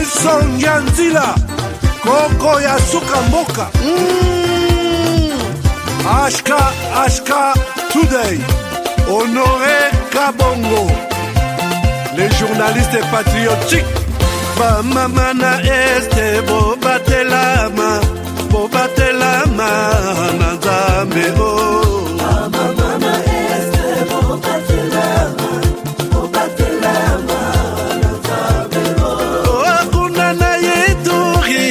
Sonja Nzila Koko ya suka mboka Ashka Today Honoré Kabongo les journalistes patriotiques Bamamana este Bobatelama Nanzambe Bamamana este Bobatelama Nanzambe Akunana yeturi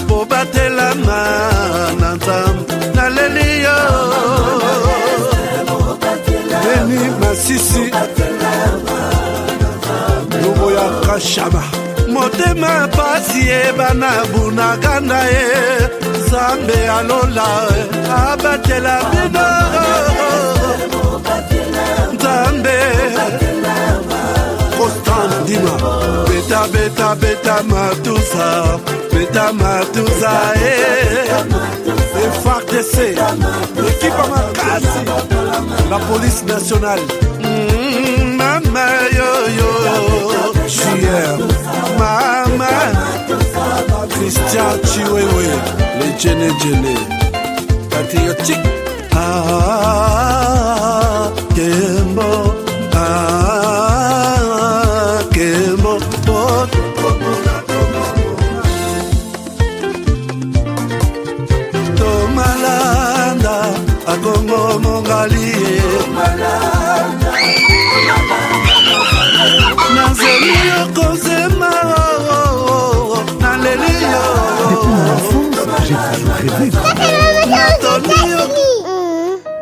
Bobatelama Nanzambe Naleliyo Beni Masisi Lubo ya Kashama Motema pasi bana bunagana Zambe alola abatela bino Zambe Constant Dima Beta matusa FARDC l'équipe à Makasi la police nationale Mama yo JR Mama Christian Chiwewe les Djene patriotique Kembo Kembo Tomalanda Akongo Mongali Nazeli Kozema Nalelio Depuis mon enfance, j'ai toujours rêvé.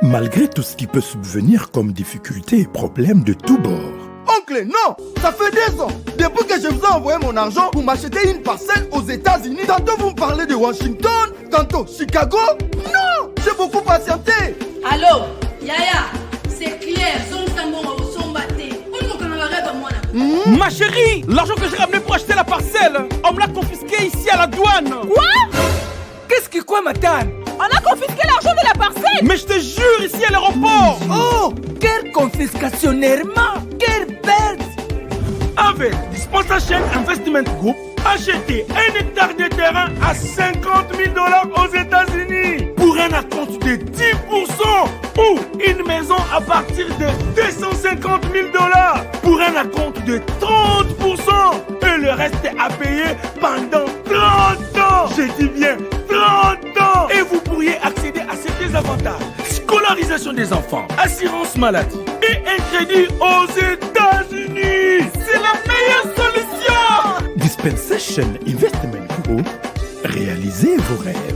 Malgré tout ce qui peut subvenir comme difficultés et problèmes de tous bords. Oncle, non! Ça fait 2 ans! Depuis que je vous ai envoyé mon argent pour m'acheter une parcelle aux États-Unis, tantôt vous me parlez de Washington, tantôt Chicago. Non! J'ai beaucoup patienté! Allô? Yaya, c'est clair, Ma chérie, l'argent que j'ai ramené pour acheter la parcelle, on me l'a confisqué ici à la douane. Quoi? Qu'est-ce qui quoi, Matane? On a confisqué l'argent de la parcelle. Mais je te jure, ici à l'aéroport. Oh, quelle confiscationnairement, quelle perte. Avec Dispensation Investment Group, acheter 1 hectare de terrain à $50,000 aux États-Unis pour un acompte de 10% ou une maison à partir de $250,000 pour un acompte de 30% et le reste à payer pendant 30 ans. Je dis bien 30 ans. Et vous pourriez accéder à ces désavantages: scolarisation des enfants, assurance maladie et un crédit aux États-Unis. C'est la meilleure solution. Dispensation Investment Group, réalisez vos rêves.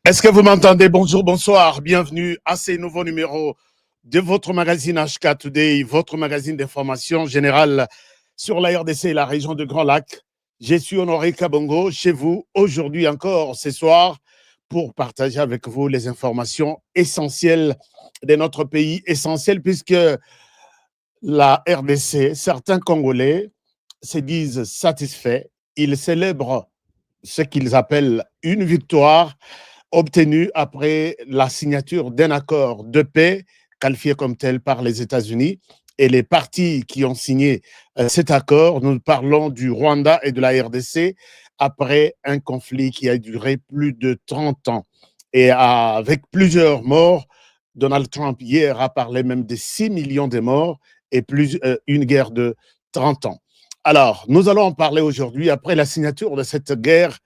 Est-ce que vous m'entendez? Bonjour, bonsoir, bienvenue à ce nouveau numéro de votre magazine HK Today, votre magazine d'information générale sur la RDC et la région de Grand Lac. Je suis Honoré Kabongo, chez vous, aujourd'hui encore, ce soir, pour partager avec vous les informations essentielles de notre pays, essentielles puisque la RDC, certains Congolais se disent satisfaits, ils célèbrent ce qu'ils appellent une victoire obtenue après la signature d'un accord de paix qualifié comme tel par les États-Unis. Et les partis qui ont signé cet accord, nous parlons du Rwanda et de la RDC, après un conflit qui a duré plus de 30 ans. Et avec plusieurs morts, Donald Trump hier a parlé même de 6 millions de morts et une guerre de 30 ans. Alors, nous allons en parler aujourd'hui. Après la signature de cette guerre,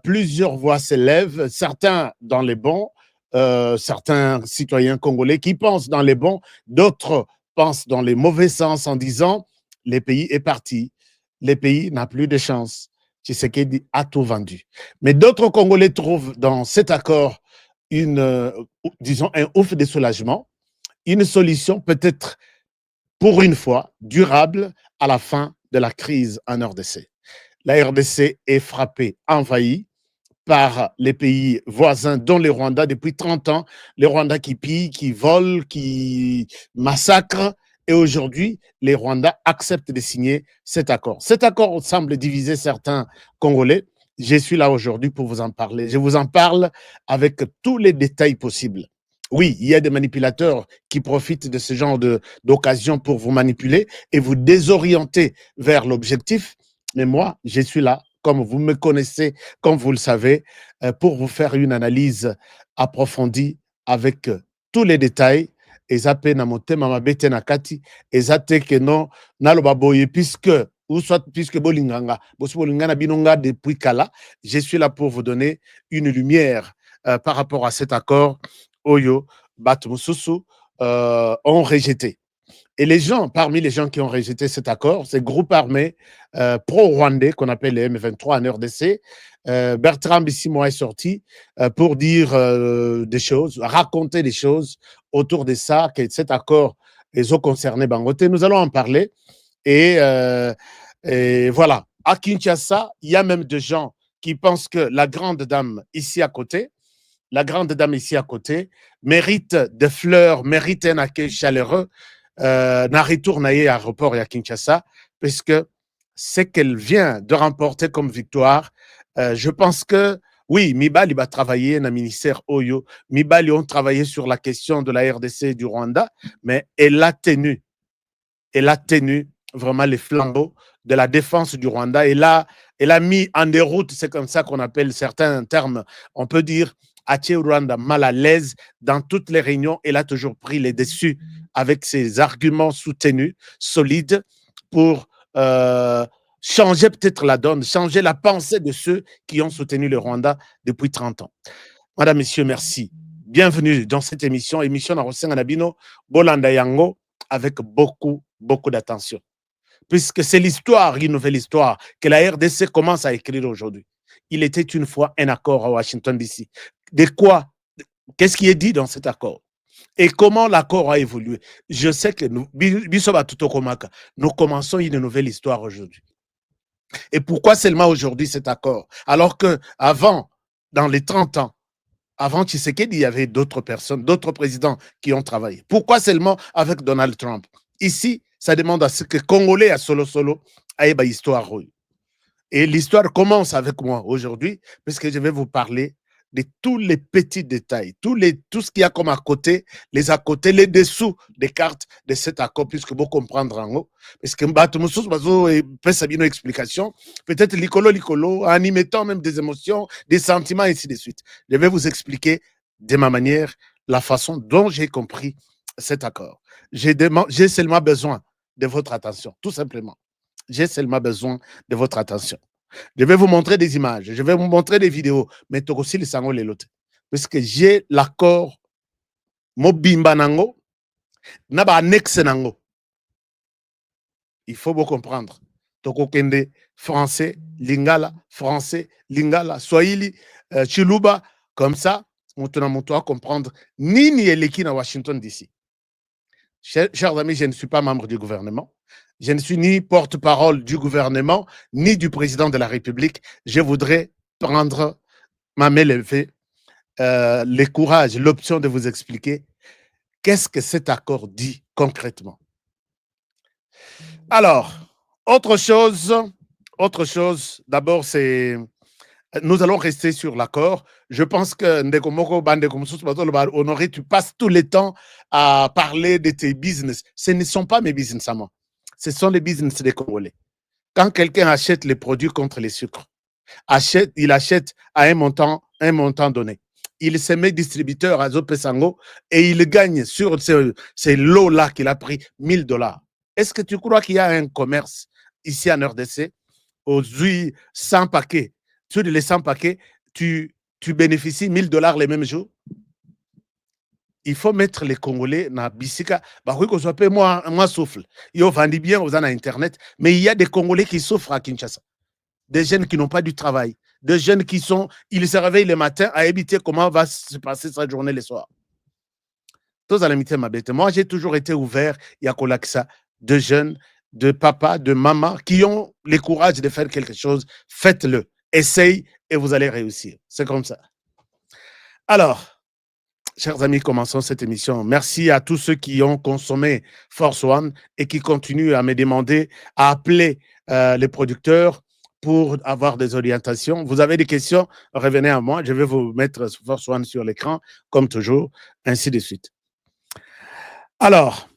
plusieurs voix s'élèvent, certains dans les bons, certains citoyens congolais qui pensent dans les bons, d'autres pensent dans les mauvais sens en disant « le pays est parti, le pays n'a plus de chance ». Tshisekedi a tout vendu. Mais d'autres Congolais trouvent dans cet accord disons, un ouf de soulagement, une solution peut-être pour une fois durable à la fin de la crise en RDC. La RDC est frappée, envahie par les pays voisins, dont le Rwanda depuis 30 ans. Le Rwanda qui pille, qui vole, qui massacre. Et aujourd'hui, les Rwandais acceptent de signer cet accord. Cet accord semble diviser certains Congolais. Je suis là aujourd'hui pour vous en parler. Je vous en parle avec tous les détails possibles. Oui, il y a des manipulateurs qui profitent de ce genre d'occasion pour vous manipuler et vous désorienter vers l'objectif. Mais moi, je suis là, comme vous me connaissez, comme vous le savez, pour vous faire une analyse approfondie avec tous les détails. Ezape na motema mabete na kati, ezate que non naloba boye puisque ou soit puisque bolinganga, bolingana binonga depuis kala, je suis là pour vous donner une lumière par rapport à cet accord. Oyo Batmususu ont rejeté. Et les gens, parmi les gens qui ont rejeté cet accord, ces groupes armés pro-rwandais qu'on appelle les M23 en RDC, Bertrand Bisimwa est sorti pour dire des choses, raconter des choses autour de ça, que cet accord les a concernés Bangote. Nous allons en parler. Et voilà, à Kinshasa, il y a même des gens qui pensent que la grande dame ici à côté, mérite des fleurs, mérite un accueil chaleureux, n'a retourné à l'aéroport à Kinshasa, puisque ce qu'elle vient de remporter comme victoire, je pense que, oui, Mibali va travailler dans le ministère Oyo, Mibali ont travaillé sur la question de la RDC et du Rwanda, mais elle a tenu vraiment les flambeaux de la défense du Rwanda. Elle a mis en déroute, c'est comme ça qu'on appelle certains termes, on peut dire, Ache Rwanda mal à l'aise dans toutes les réunions. Elle a toujours pris les dessus avec ses arguments soutenus, solides, pour changer peut-être la donne, changer la pensée de ceux qui ont soutenu le Rwanda depuis 30 ans. Madame, Messieurs, merci. Bienvenue dans cette émission Narosenga Nabino, Bolanda Yango, avec beaucoup d'attention. Puisque c'est l'histoire, une nouvelle histoire, que la RDC commence à écrire aujourd'hui. Il était une fois un accord à Washington DC. De quoi? Qu'est-ce qui est dit dans cet accord? Et comment l'accord a évolué? Je sais que nous commençons une nouvelle histoire aujourd'hui. Et pourquoi seulement aujourd'hui cet accord? Alors qu'avant, dans les 30 ans, avant Tshisekedi, il y avait d'autres personnes, d'autres présidents qui ont travaillé. Pourquoi seulement avec Donald Trump? Ici, ça demande à ce que Congolais à solo aient une histoire. Et l'histoire commence avec moi aujourd'hui, puisque je vais vous parler de tous les petits détails, tout ce qu'il y a comme à côté, les dessous des cartes de cet accord, puisque vous comprendre en haut. Parce que une explication, peut-être licolo, en y mettant même des émotions, des sentiments, et ainsi de suite. Je vais vous expliquer de ma manière la façon dont j'ai compris cet accord. J'ai seulement besoin de votre attention, tout simplement. J'ai seulement besoin de votre attention. Je vais vous montrer des images, je vais vous montrer des vidéos, mais aussi les sango les lotes. Parce que j'ai l'accord Mobimba Nango, Naba Annexe Nango. Il faut vous comprendre. Toko Kende, français, Lingala, Swahili, Chiluba, comme ça, on doit comprendre Nini Eleki na Washington DC. Chers amis, je ne suis pas membre du gouvernement. Je ne suis ni porte-parole du gouvernement, ni du président de la République. Je voudrais prendre ma main levée, le courage, l'option de vous expliquer qu'est-ce que cet accord dit concrètement. Alors, autre chose, d'abord, c'est... Nous allons rester sur l'accord. Je pense que Honoré, tu passes tout le temps à parler de tes business. Ce ne sont pas mes business à moi. Ce sont les business des Congolais. Quand quelqu'un achète les produits contre les sucres, il achète à un montant donné. Il se met distributeur à Zopesango et il gagne sur ces lots-là qu'il a pris $1000. Est-ce que tu crois qu'il y a un commerce ici en RDC, aux 100 paquets, sur les 100 paquets, tu bénéficies $1000 les mêmes jours? Il faut mettre les Congolais dans Bissika. Moi souffle. Ils vendent bien aux Internet, mais il y a des Congolais qui souffrent à Kinshasa. Des jeunes qui n'ont pas du travail. Des jeunes qui ils se réveillent le matin à éviter comment va se passer sa journée le soir. Moi, j'ai toujours été ouvert. Il y a Kolaksa, de jeunes, de papa, de maman qui ont le courage de faire quelque chose. Faites-le. Essayez et vous allez réussir. C'est comme ça. Alors, chers amis, commençons cette émission. Merci à tous ceux qui ont consommé Force One et qui continuent à me demander, à appeler les producteurs pour avoir des orientations. Vous avez des questions, revenez à moi. Je vais vous mettre Force One sur l'écran, comme toujours, ainsi de suite. Alors,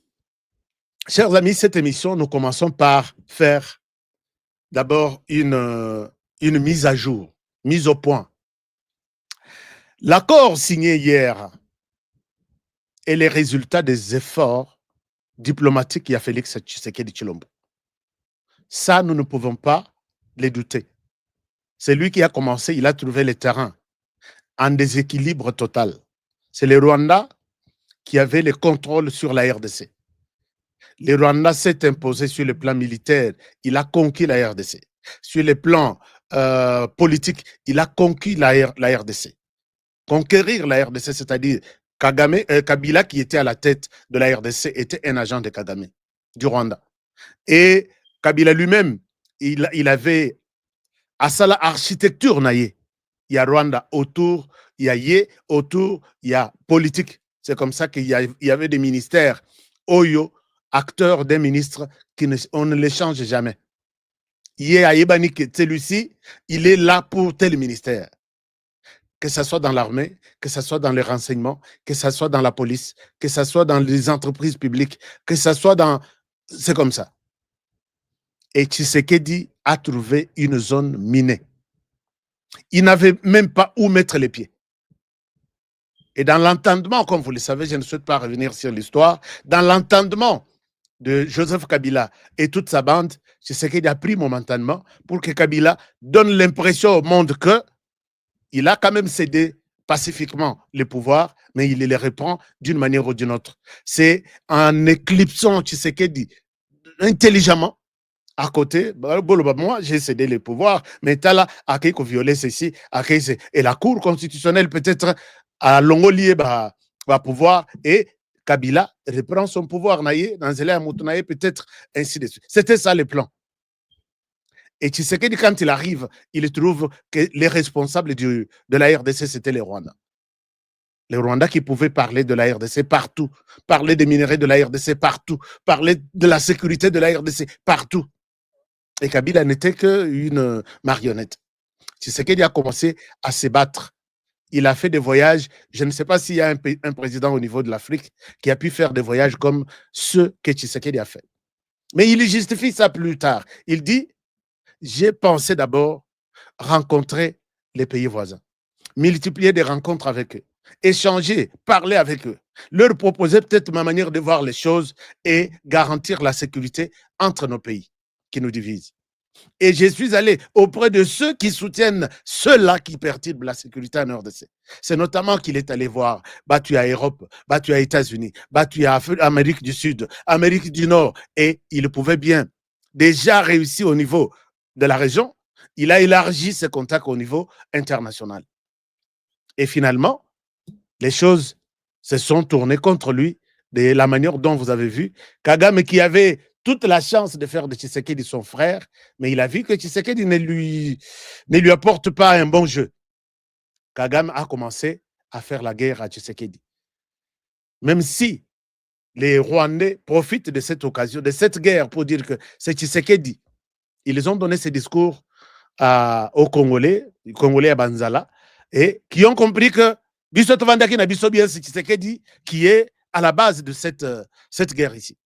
chers amis, cette émission, nous commençons par faire d'abord une mise à jour, mise au point. L'accord signé hier est les résultats des efforts diplomatiques qu'a Félix Tshisekedi Tshilombo. Ça, nous ne pouvons pas les douter. C'est lui qui a commencé, il a trouvé le terrain en déséquilibre total. C'est le Rwanda qui avait le contrôle sur la RDC. Le Rwanda s'est imposé sur le plan militaire, il a conquis la RDC. Sur le plan politique, il a conquis la RDC. Conquérir la RDC, c'est-à-dire Kabila, qui était à la tête de la RDC, était un agent de Kagame, du Rwanda. Et Kabila lui-même, il avait à ça l'architecture naïe. Il y a Rwanda autour, il y a Yé autour, il y a politique. C'est comme ça qu'il y avait des ministères, Oyo, acteurs des ministres, on ne les change jamais. Yé Aïbani, celui-ci, il est là pour tel ministère. Que ce soit dans l'armée, que ce soit dans les renseignements, que ce soit dans la police, que ce soit dans les entreprises publiques, que ce soit dans... C'est comme ça. Et Tshisekedi a trouvé une zone minée. Il n'avait même pas où mettre les pieds. Et dans l'entendement, comme vous le savez, je ne souhaite pas revenir sur l'histoire, dans l'entendement de Joseph Kabila et toute sa bande, Tshisekedi a pris momentanément pour que Kabila donne l'impression au monde que il a quand même cédé pacifiquement les pouvoirs, mais il les reprend d'une manière ou d'une autre. C'est en éclipsant Tshisekedi intelligemment à côté, moi j'ai cédé les pouvoirs, mais tu as là, à qui violer ceci, et la Cour constitutionnelle peut-être à Longolier va pouvoir, et Kabila reprend son pouvoir, peut-être ainsi de suite. C'était ça le plan. Et Tshisekedi, quand il arrive, il trouve que les responsables de la RDC, c'était les Rwandais. Les Rwandais qui pouvaient parler de la RDC partout, parler des minerais de la RDC partout, parler de la sécurité de la RDC partout. Et Kabila n'était qu'une marionnette. Tshisekedi a commencé à se battre. Il a fait des voyages. Je ne sais pas s'il y a un président au niveau de l'Afrique qui a pu faire des voyages comme ceux que Tshisekedi a fait. Mais il justifie ça plus tard. Il dit, j'ai pensé d'abord rencontrer les pays voisins, multiplier des rencontres avec eux, échanger, parler avec eux, leur proposer peut-être ma manière de voir les choses et garantir la sécurité entre nos pays qui nous divisent. Et je suis allé auprès de ceux qui soutiennent ceux-là qui perturbent la sécurité en RDC. C'est notamment qu'il est allé voir battu à Europe, battu à États-Unis, battu à Amérique du Sud, Amérique du Nord, et il pouvait bien déjà réussir au niveau de la région. Il a élargi ses contacts au niveau international. Et finalement, les choses se sont tournées contre lui de la manière dont vous avez vu. Kagame qui avait toute la chance de faire de Tshisekedi son frère, mais il a vu que Tshisekedi ne lui apporte pas un bon jeu. Kagame a commencé à faire la guerre à Tshisekedi. Même si les Rwandais profitent de cette occasion, de cette guerre pour dire que c'est Tshisekedi. Ils ont donné ces discours aux Congolais à Banzala, et qui ont compris que Biso Tovandaki na Biso bien c'est Tshisekedi qui est à la base de cette guerre ici.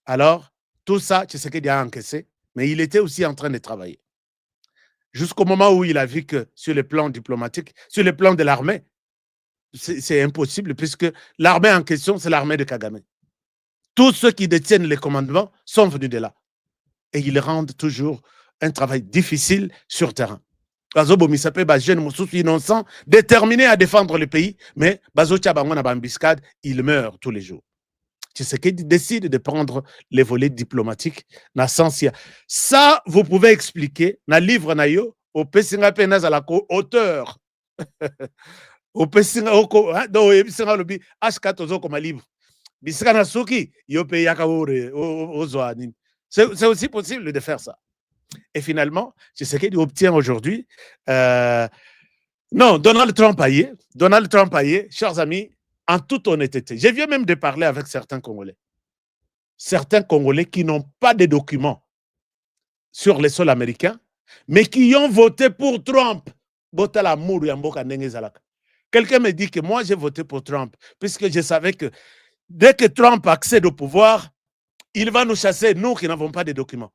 Alors, tout ça, Tshisekedi a encaissé, mais il était aussi en train de travailler. Jusqu'au moment où il a vu que sur le plan diplomatique, sur le plan de l'armée, c'est impossible, puisque l'armée en question, c'est l'armée de Kagame. Tous ceux qui détiennent les commandements sont venus de là. Et ils rendent toujours un travail difficile sur terrain. Bazobo Misape, jeune Moussoussou innocent, déterminé à défendre le pays, mais Bazo Tchabangona Bambiscade, il meurt tous les jours. Tshisekedi décide de prendre les volets diplomatiques na sensia. Ça, vous pouvez expliquer dans le livre Nayo, au Pessinga Penaz à la auteur. Au Pessinga Oko, do Ebisinga Lobi, H4 Ozo comme livre. Bisika Nasuki, Yope Yakaore, Ozoanin. C'est aussi possible de faire ça. Et finalement, Tshisekedi obtient aujourd'hui. Non, Donald Trump aillé, chers amis, en toute honnêteté. Je viens même de parler avec certains Congolais. Certains Congolais qui n'ont pas de documents sur les sols américains, mais qui ont voté pour Trump. Quelqu'un me dit que moi, j'ai voté pour Trump, puisque je savais que dès que Trump accède au pouvoir, il va nous chasser, nous qui n'avons pas de documents.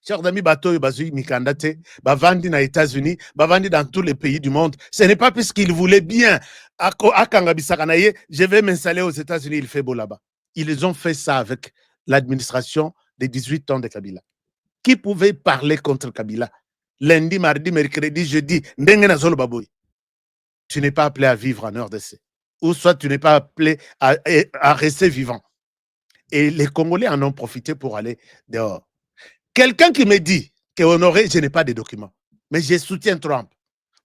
Chers amis, Batoy, Bazui, Mikandate, Bavandi aux États-Unis, Bavandi dans tous les pays du monde. Ce n'est pas parce qu'il voulait bien à Kangabisakanaye, je vais m'installer aux États-Unis, il fait beau là-bas. Ils ont fait ça avec l'administration des 18 ans de Kabila. Qui pouvait parler contre Kabila? Lundi, mardi, mercredi, jeudi, tu n'es pas appelé à vivre en RDC. Ou soit tu n'es pas appelé à rester vivant. Et les Congolais en ont profité pour aller dehors. Quelqu'un qui me dit qu'Honoré, je n'ai pas de documents, mais je soutiens Trump.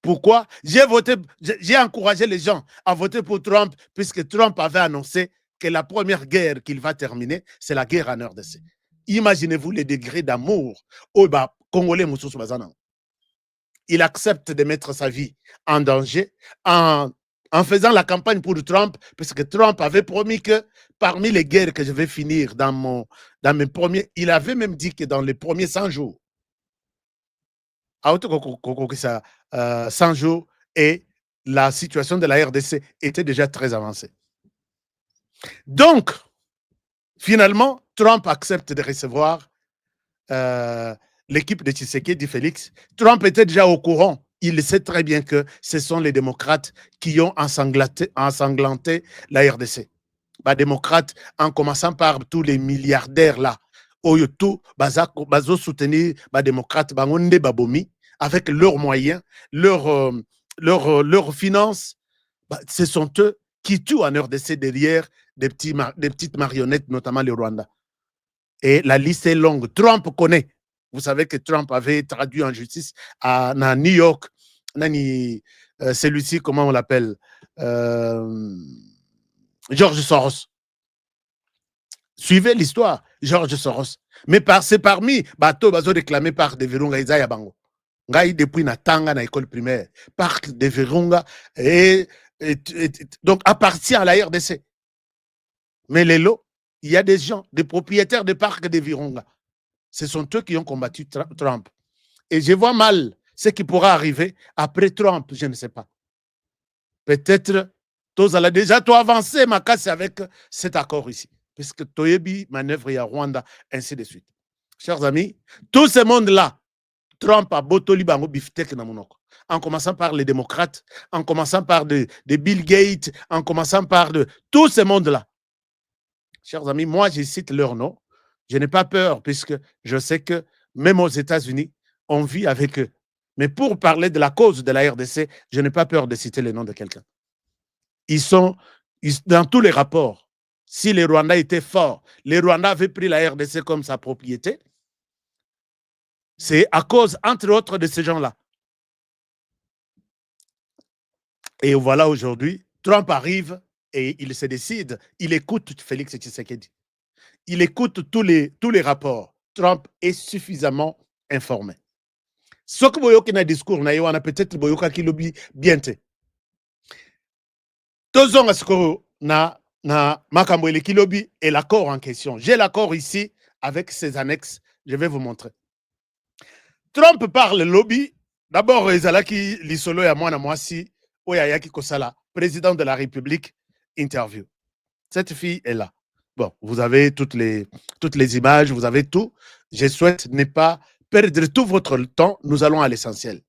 Pourquoi? J'ai encouragé les gens à voter pour Trump, puisque Trump avait annoncé que la première guerre qu'il va terminer, c'est la guerre en RDC. Imaginez-vous les degrés d'amour au Congolais Moussoussou Bazanan. Il accepte de mettre sa vie en danger en faisant la campagne pour Trump, parce que Trump avait promis que parmi les guerres que je vais finir dans mes premiers, il avait même dit que dans les premiers 100 jours, 100 jours, et la situation de la RDC était déjà très avancée. Donc, finalement, Trump accepte de recevoir l'équipe de Tshisekedi Félix. Trump était déjà au courant. Il sait très bien que ce sont les démocrates qui ont ensanglanté la RDC. Les démocrates, en commençant par tous les milliardaires là, Oyoto, Bazo soutenir les démocrates, Bangonde Babomi, avec leurs moyens, leurs finances, ce sont eux qui tuent en RDC derrière des petites marionnettes, notamment le Rwanda. Et la liste est longue. Trump connaît. Vous savez que Trump avait traduit en justice à New York, celui-ci, comment on l'appelle, George Soros. Suivez l'histoire, George Soros. Mais c'est parmi, bateau réclamé par des Virunga Isaiah Bango. Depuis Natanga, na école primaire, parc de Virunga, donc appartient à la RDC. Mais les lots, il y a des gens, des propriétaires de parcs de Virunga. Ce sont eux qui ont combattu Trump. Et je vois mal ce qui pourra arriver après Trump, je ne sais pas. Peut-être, tu as déjà avancé, ma casse avec cet accord ici. Puisque Toyebi manœuvre à Rwanda, ainsi de suite. Chers amis, tout ce monde-là, Trump a botoli bango biftek na monoko. En commençant par les démocrates, en commençant par de Bill Gates, en commençant par de tout ce monde-là. Chers amis, moi, je cite leur nom. Je n'ai pas peur, puisque je sais que même aux États-Unis, on vit avec eux. Mais pour parler de la cause de la RDC, je n'ai pas peur de citer le nom de quelqu'un. Ils sont dans tous les rapports. Si les Rwandais étaient forts, les Rwandais avaient pris la RDC comme sa propriété, c'est à cause, entre autres, de ces gens-là. Et voilà aujourd'hui, Trump arrive et il se décide, il écoute Félix Tshisekedi. Il écoute tous les rapports. Trump est suffisamment informé. Ce que vous voyez dans le discours, on a peut-être qui lobby bien. Tous ans, ce que na makambo qui lobby et l'accord en question. J'ai l'accord ici avec ses annexes. Je vais vous montrer. Trump parle lobby. D'abord, Ezalaki Lisolo ya mwana mwasi Oyayaki Kosala, président de la République, interview. Cette fille est là. Bon, vous avez toutes les images, vous avez tout. Je souhaite ne pas perdre tout votre temps. Nous allons à l'essentiel.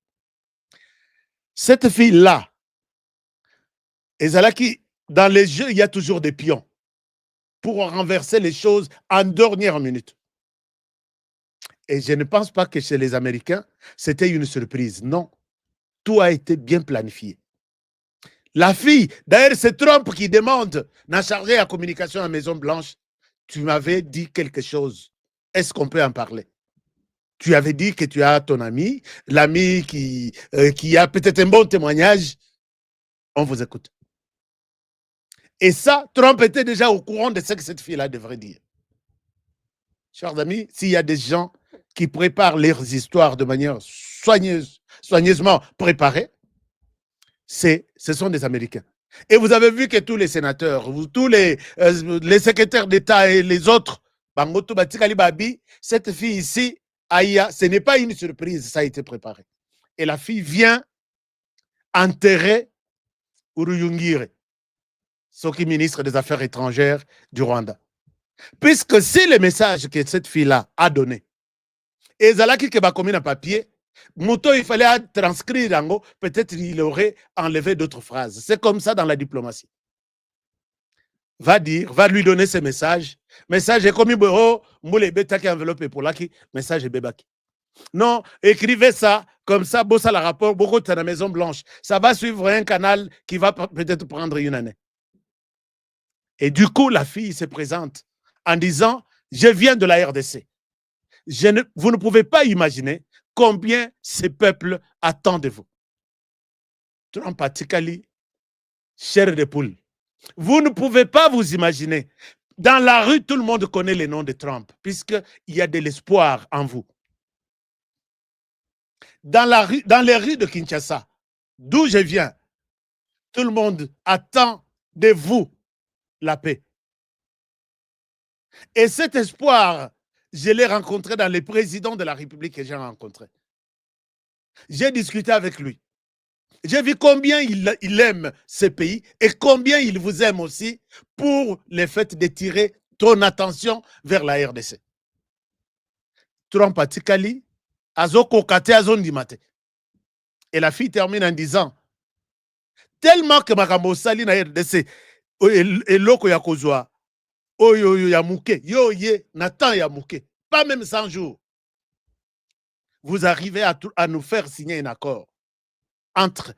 Cette fille-là, Ezalaki, dans les jeux, il y a toujours des pions. pour renverser les choses en dernière minute. Et je ne pense pas que chez les Américains, c'était une surprise. Non, tout a été bien planifié. La fille, d'ailleurs, c'est Trump qui demande, n'a chargé la communication à la Maison-Blanche, tu m'avais dit quelque chose. Est-ce qu'on peut en parler? Tu avais dit que tu as ton ami, l'ami qui a peut-être un bon témoignage. On vous écoute. Et ça, Trump était déjà au courant de ce que cette fille-là devrait dire. Chers amis, s'il y a des gens qui préparent leurs histoires de manière soigneusement préparée, ce sont des Américains. Et vous avez vu que tous les sénateurs, tous les secrétaires d'État et les autres, Bangoto Batikali Babi, cette fille ici, Aïa, ce n'est pas une surprise, ça a été préparé. Et la fille vient enterrer Uruyungire, Soki ministre des Affaires étrangères du Rwanda. Puisque c'est le message que cette fille-là a donné, et Zalaki qui va commis un papier, Mouto, il fallait transcrire, peut-être il aurait enlevé d'autres phrases. C'est comme ça dans la diplomatie. Va lui donner ce message. Message est comme moule beta qui enveloppe pour là qui message est bébaki. Non, écrivez ça, comme ça, bossa la rapport, beaucoup de la Maison Blanche. Ça va suivre un canal qui va peut-être prendre une année. Et du coup, la fille se présente en disant, je viens de la RDC. Vous ne pouvez pas imaginer combien ces peuples attendent de vous. Trump Atikali, chair de poule. Vous ne pouvez pas vous imaginer. Dans la rue, tout le monde connaît les noms de Trump, puisqu'il y a de l'espoir en vous. Dans les rues de Kinshasa, d'où je viens, tout le monde attend de vous la paix. Et cet espoir, je l'ai rencontré dans les présidents de la République que j'ai rencontrés. J'ai discuté avec lui. J'ai vu combien il aime ce pays et combien il vous aime aussi pour le fait de tirer ton attention vers la RDC. Trump Atikali, Azoko Kate Azondimate. Et la fille termine en disant, tellement que Makambo Sali na RDC, et loko ya kozwa, oyo ya mouke, yo ye, Nathan ya mouke, pas même 100 jours. Vous arrivez à nous faire signer un accord entre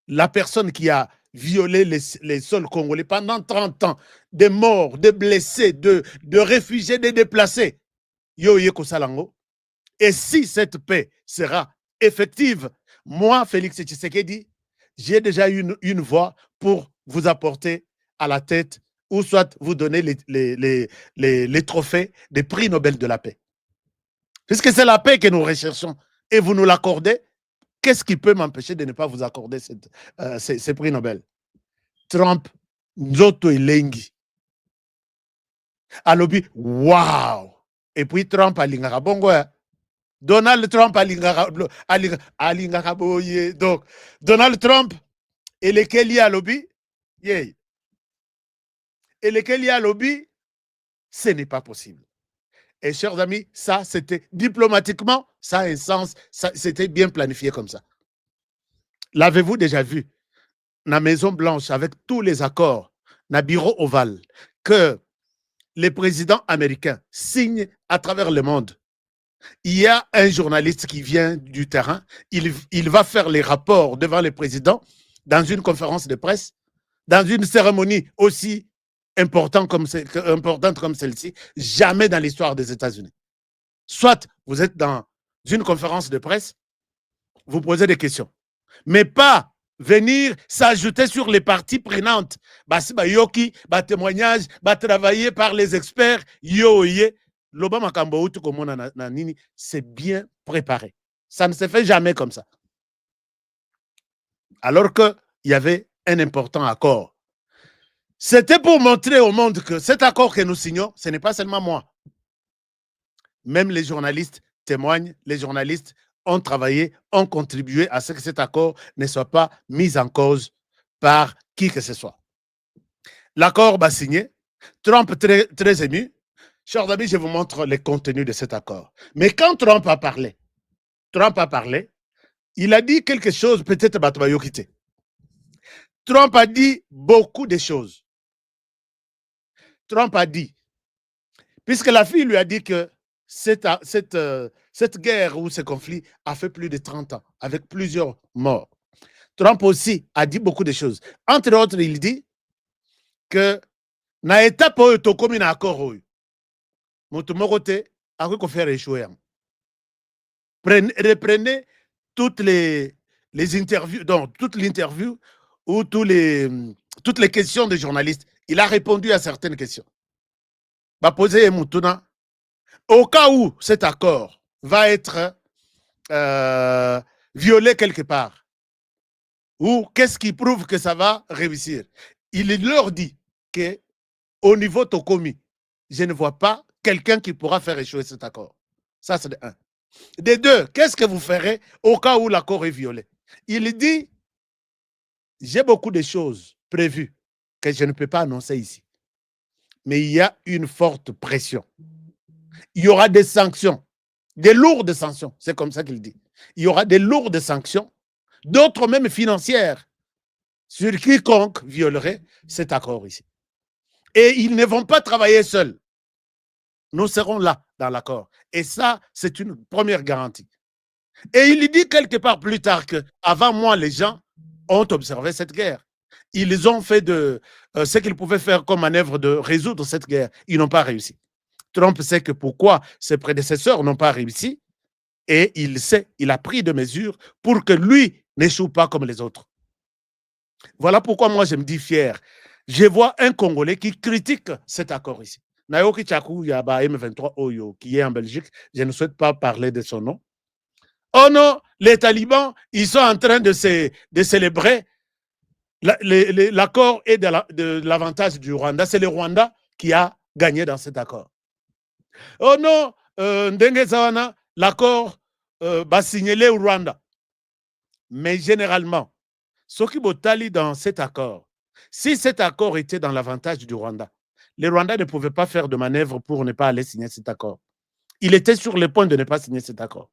la personne qui a violé les sols congolais pendant 30 ans, des morts, des blessés, de réfugiés, des déplacés. Yo ye kosalango. Et si cette paix sera effective, moi, Félix Tshisekedi, j'ai déjà une voix pour vous apporter à la tête ou soit vous donner les trophées des prix Nobel de la paix. Puisque c'est la paix que nous recherchons et vous nous l'accordez, qu'est-ce qui peut m'empêcher de ne pas vous accorder ces prix Nobel? Trump, Nzoto Elengi. Alobi, waouh! Et puis Trump a l'ingara bongo. Donald Trump a l'ingara boye. Donc, Donald Trump et lesquels y a lobby, yeah. Et lesquels y a lobby, ce n'est pas possible. Et chers amis, ça, c'était diplomatiquement, ça a un sens, c'était bien planifié comme ça. L'avez-vous déjà vu? La Maison Blanche, avec tous les accords, le bureau ovale, que les présidents américains signent à travers le monde. Il y a un journaliste qui vient du terrain, il va faire les rapports devant les présidents dans une conférence de presse, dans une cérémonie aussi importante comme celle-ci, jamais dans l'histoire des États-Unis. Soit vous êtes dans une conférence de presse, vous posez des questions, mais pas venir s'ajouter sur les parties prenantes. Yoki, témoignage, travailler par les experts, c'est bien préparé. Ça ne se fait jamais comme ça. Alors qu'il y avait un important accord. C'était pour montrer au monde que cet accord que nous signons, ce n'est pas seulement moi. Même les journalistes témoignent, les journalistes ont travaillé, ont contribué à ce que cet accord ne soit pas mis en cause par qui que ce soit. L'accord va signer. Trump très, très ému. Chers amis, je vous montre les contenus de cet accord. Mais quand Trump a parlé, il a dit quelque chose, peut-être Trump a dit beaucoup de choses. Trump a dit, puisque la fille lui a dit que cette guerre ou ce conflit a fait plus de 30 ans, avec plusieurs morts. Trump aussi a dit beaucoup de choses. Entre autres, il dit que na étape où tu comme un accord, reprenez toutes les interviews, donc toute l'interview ou toutes les questions des journalistes. Il a répondu à certaines questions. Va poser Moutuna. Au cas où cet accord va être violé quelque part, ou qu'est-ce qui prouve que ça va réussir? Il leur dit qu'au niveau Tokomi, je ne vois pas quelqu'un qui pourra faire échouer cet accord. Ça, c'est de un. De deux, qu'est-ce que vous ferez au cas où l'accord est violé? Il dit, j'ai beaucoup de choses prévues que je ne peux pas annoncer ici. Mais il y a une forte pression. Il y aura des sanctions, des lourdes sanctions, c'est comme ça qu'il dit. Il y aura des lourdes sanctions, d'autres même financières, sur quiconque violerait cet accord ici. Et ils ne vont pas travailler seuls. Nous serons là dans l'accord. Et ça, c'est une première garantie. Et il dit quelque part plus tard qu'avant moi, les gens ont observé cette guerre. Ils ont fait ce qu'ils pouvaient faire comme manœuvre de résoudre cette guerre. Ils n'ont pas réussi. Trump sait que pourquoi ses prédécesseurs n'ont pas réussi et il sait, il a pris des mesures pour que lui n'échoue pas comme les autres. Voilà pourquoi moi je me dis fier. Je vois un Congolais qui critique cet accord ici. Nayoki Chakou Yaba M23 Oyo, qui est en Belgique, je ne souhaite pas parler de son nom. Oh non, les talibans, ils sont en train de célébrer l'accord et de l'avantage du Rwanda. C'est le Rwanda qui a gagné dans cet accord. Oh non, Ndenge Zawana, l'accord va signer au Rwanda. Mais généralement, ce qui botali dans cet accord, si cet accord était dans l'avantage du Rwanda, les Rwandais ne pouvaient pas faire de manœuvre pour ne pas aller signer cet accord. Il était sur le point de ne pas signer cet accord.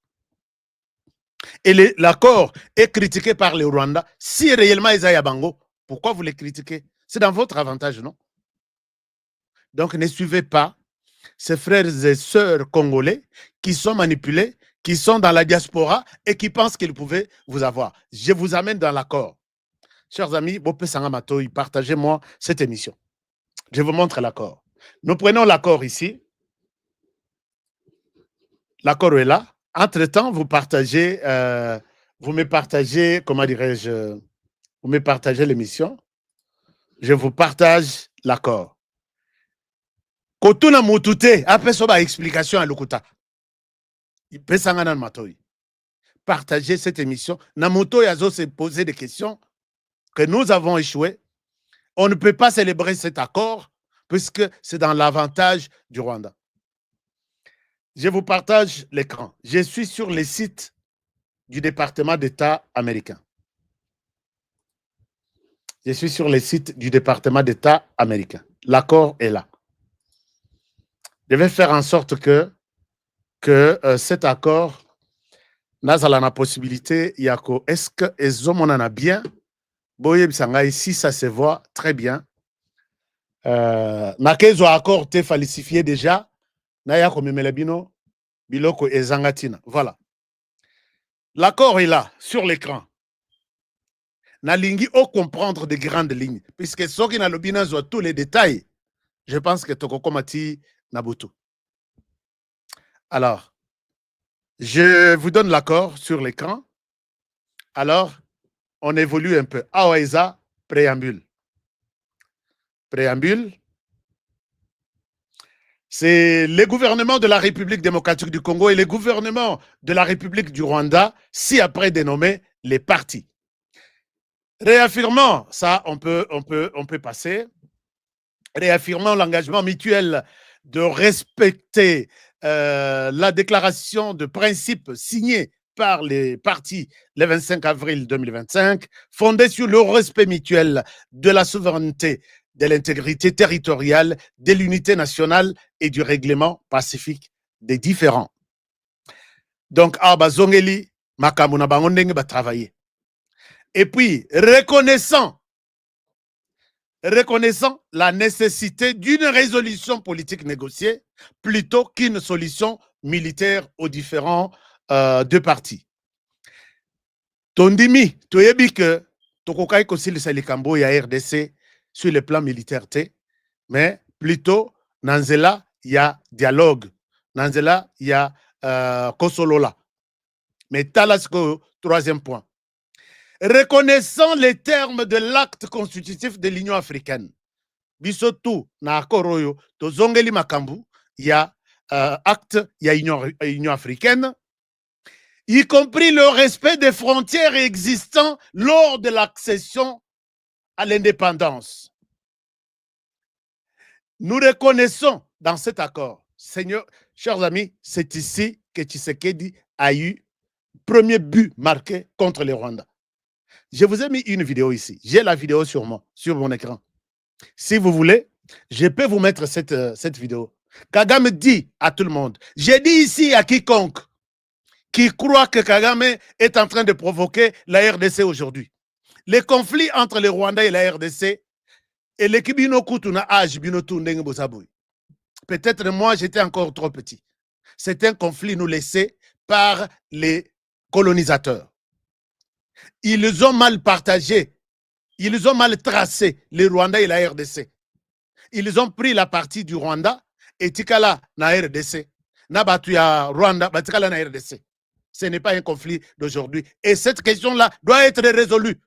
Et l'accord est critiqué par les Rwandais. Si réellement ils aillent à Bango, pourquoi vous les critiquez? C'est dans votre avantage, non? Donc ne suivez pas ces frères et sœurs congolais qui sont manipulés, qui sont dans la diaspora et qui pensent qu'ils pouvaient vous avoir. Je vous amène dans l'accord. Chers amis, partagez-moi cette émission. Je vous montre l'accord. Nous prenons l'accord ici. L'accord est là. Entre-temps, vous me partagez, comment dirais-je, vous me partagez l'émission. Je vous partage l'accord. Kotuna mutute, après ça, explication à Lukuta. Il peut s'en aller matoi. Partagez cette émission. Namoto Yazo s'est posé des questions que nous avons échoué. On ne peut pas célébrer cet accord puisque c'est dans l'avantage du Rwanda. Je vous partage l'écran. Je suis sur les sites du département d'État américain. Je suis sur les sites du département d'État américain. L'accord est là. Je vais faire en sorte que cet accord n'a la possibilité, Yako, est-ce que on en a bien? Si ça se voit très bien. Nakezo accord te falsifié déjà. Voilà. L'accord est là, sur l'écran. Nalingi au comprendre des grandes lignes. Puisque ce qui n'a le bien tous les détails, je pense que Tokokomati Nabutu. Alors, je vous donne l'accord sur l'écran. Alors, on évolue un peu. Awaïza, préambule. Préambule. C'est le gouvernement de la République démocratique du Congo et le gouvernement de la République du Rwanda, si après dénommés les partis. Réaffirmant, ça on peut passer, réaffirmant l'engagement mutuel de respecter la déclaration de principe signée par les partis le 25 avril 2025, fondée sur le respect mutuel de la souveraineté, de l'intégrité territoriale, de l'unité nationale et du règlement pacifique des différends. Donc, Abazongeli, Makamuna Bangondeng va travailler. Et puis, reconnaissant reconnaissant la nécessité d'une résolution politique négociée plutôt qu'une solution militaire aux différents deux parties. Tondimi, toyebi que tokokai kosilisa likambo ya RDC sur le plan militaire, mais plutôt nanzela ya dialogue, nanzela ya kosolola. Mais talasko, troisième point. Reconnaissant les termes de l'acte constitutif de l'Union africaine, bisotu na akoroyo tozongeli makambu ya acte ya Union africaine, y compris le respect des frontières existant lors de l'accession à l'indépendance. Nous reconnaissons dans cet accord, Seigneur, chers amis, c'est ici que Tshisekedi a eu premier but marqué contre le Rwanda. Je vous ai mis une vidéo ici. J'ai la vidéo sur mon écran. Si vous voulez, je peux vous mettre cette vidéo. Kagame dit à tout le monde, j'ai dit ici à quiconque qui croit que Kagame est en train de provoquer la RDC aujourd'hui. Les conflits entre le Rwanda et la RDC, et l'équipe Binokutuna âge Binotundengue Bosaboui. Peut-être moi, j'étais encore trop petit. C'est un conflit nous laissé par les colonisateurs. Ils ont mal partagé, ils ont mal tracé le Rwanda et la RDC. Ils ont pris la partie du Rwanda et Tikala na RDC. Na batuya Rwanda, Batikala na RDC. Ce n'est pas un conflit d'aujourd'hui. Et cette question-là doit être résolue.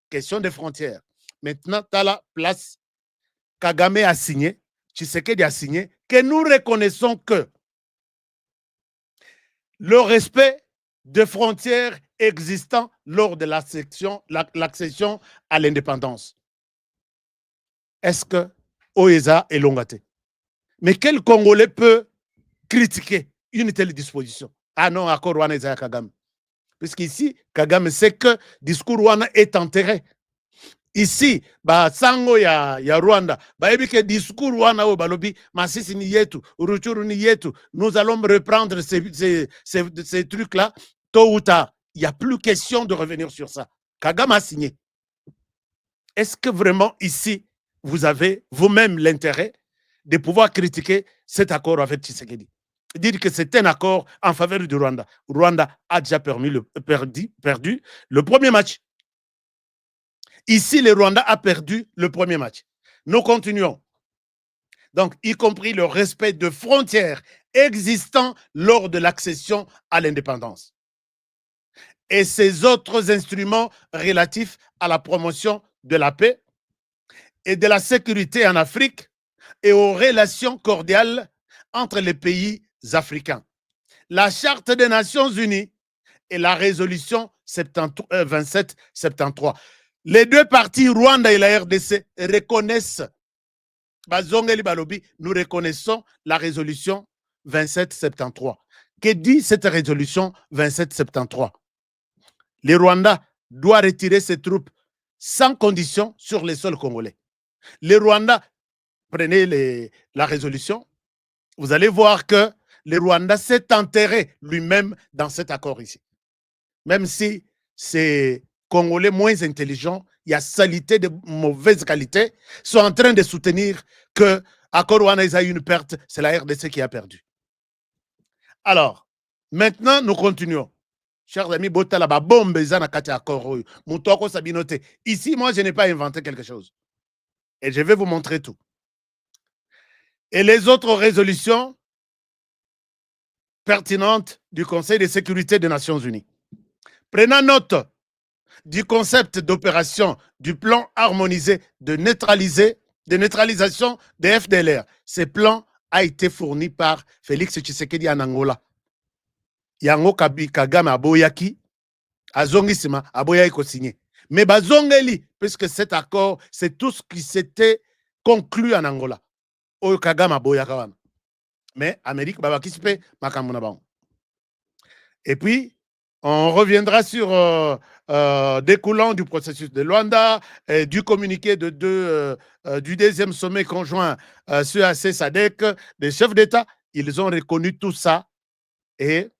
Question des frontières. Maintenant, tu as la place. Kagame a signé, Tshisekedi a signé, que nous reconnaissons que le respect des frontières existant lors de l'accession à l'indépendance. Est-ce que Oeza est Longate? Mais quel Congolais peut critiquer une telle disposition? Ah non, accord Rwanda Isaiah Kagame. Puisqu'ici, Kagame sait que le discours Rwanda est enterré. Ici, sango ya Rwanda, que discours Rwanda au balobi, masisi ni yetu, uruchuru ni yetu, nous allons reprendre ces trucs-là, tôt ou tard. Il n'y a plus question de revenir sur ça. Kagame a signé. Est-ce que vraiment ici, vous avez vous-même l'intérêt de pouvoir critiquer cet accord avec Tshisekedi? Dire que c'est un accord en faveur du Rwanda. Rwanda a déjà perdu le premier match. Ici, le Rwanda a perdu le premier match. Nous continuons. Donc, y compris le respect de frontières existant lors de l'accession à l'indépendance. Et ces autres instruments relatifs à la promotion de la paix et de la sécurité en Afrique et aux relations cordiales entre les pays africains. La Charte des Nations Unies et la résolution 2773. Les deux parties, Rwanda et la RDC, reconnaissent, nous reconnaissons la résolution 2773. Que dit cette résolution 2773? Le Rwanda doit retirer ses troupes sans condition sur les sols congolais. Le Rwanda, prenez la résolution, vous allez voir que le Rwanda s'est enterré lui-même dans cet accord ici. Même si c'est Congolais moins intelligents, il y a salité de mauvaise qualité, sont en train de soutenir que l'accord Rwanda a eu une perte, c'est la RDC qui a perdu. Alors, maintenant, nous continuons. Chers amis, ici, moi, je n'ai pas inventé quelque chose. Et je vais vous montrer tout. Et les autres résolutions pertinentes du Conseil de sécurité des Nations Unies. Prenant note du concept d'opération du plan harmonisé de neutralisation des FDLR. Ce plan a été fourni par Félix Tshisekedi en Angola. Yango Kagame aboyaki, azongisima aboyaki ko signé. Mais bazongeli, puisque cet accord, c'est tout ce qui s'était conclu en Angola. Oyo Kagame aboyaka wana. Mais Amérique babakisipe makamuna bango. Et puis, on reviendra sur découlant du processus de Luanda, du communiqué du deuxième sommet conjoint CEAC-SADC, des chefs d'État. Ils ont reconnu tout ça et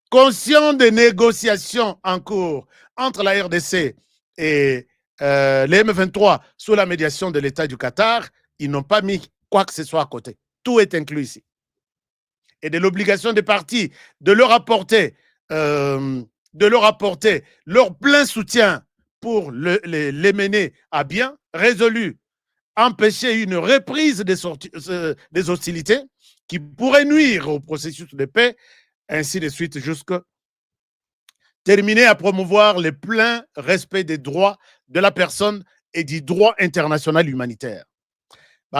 conscients des négociations en cours entre la RDC et les M23 sous la médiation de l'État du Qatar, ils n'ont pas mis quoi que ce soit à côté. Tout est inclus ici. Et de l'obligation des partis de leur apporter leur plein soutien pour les mener à bien, résolu, empêcher une reprise des hostilités qui pourrait nuire au processus de paix, ainsi de suite, jusqu'à terminer à promouvoir le plein respect des droits de la personne et du droit international humanitaire.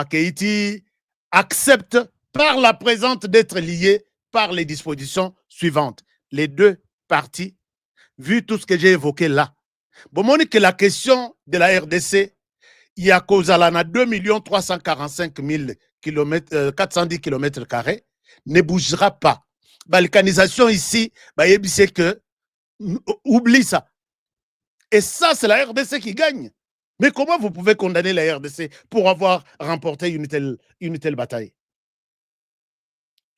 Keïti accepte par la présente d'être lié par les dispositions suivantes. Les deux parties, vu tout ce que j'ai évoqué là. Bon, que la question de la RDC, il y a Kozalana 2 345 410 km², ne bougera pas. Balkanisation ici, c'est que oublie ça. Et ça, c'est la RDC qui gagne. Mais comment vous pouvez condamner la RDC pour avoir remporté une telle bataille?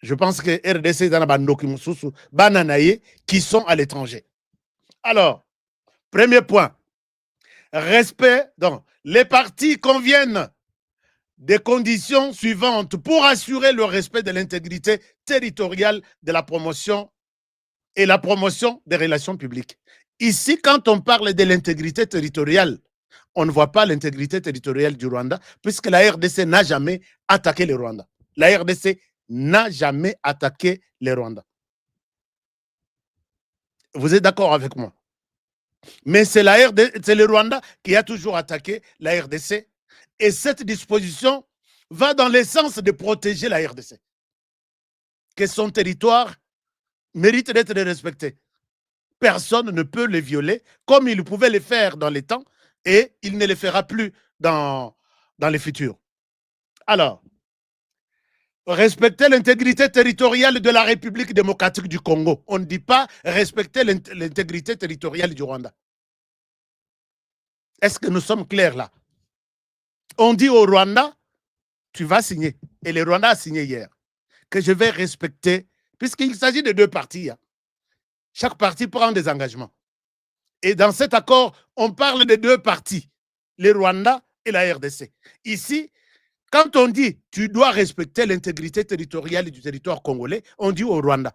Je pense que RDC dans la Bananaye qui sont à l'étranger. Alors, premier point, respect. Donc, les partis conviennent des conditions suivantes pour assurer le respect de l'intégrité territoriale de la promotion et la promotion des relations publiques. Ici, quand on parle de l'intégrité territoriale, on ne voit pas l'intégrité territoriale du Rwanda, puisque la RDC n'a jamais attaqué le Rwanda. La RDC n'a jamais attaqué le Rwanda. Vous êtes d'accord avec moi? Mais c'est le Rwanda qui a toujours attaqué la RDC. Et cette disposition va dans le sens de protéger la RDC. Que son territoire mérite d'être respecté. Personne ne peut le violer comme il pouvait le faire dans les temps et il ne le fera plus dans les futurs. Alors, respecter l'intégrité territoriale de la République démocratique du Congo. On ne dit pas respecter l'intégrité territoriale du Rwanda. Est-ce que nous sommes clairs là? On dit au Rwanda, tu vas signer. Et le Rwanda a signé hier. Que je vais respecter, puisqu'il s'agit de deux parties. Hein. Chaque partie prend des engagements. Et dans cet accord, on parle de deux parties, le Rwanda et la RDC. Ici, quand on dit tu dois respecter l'intégrité territoriale du territoire congolais, on dit au Rwanda.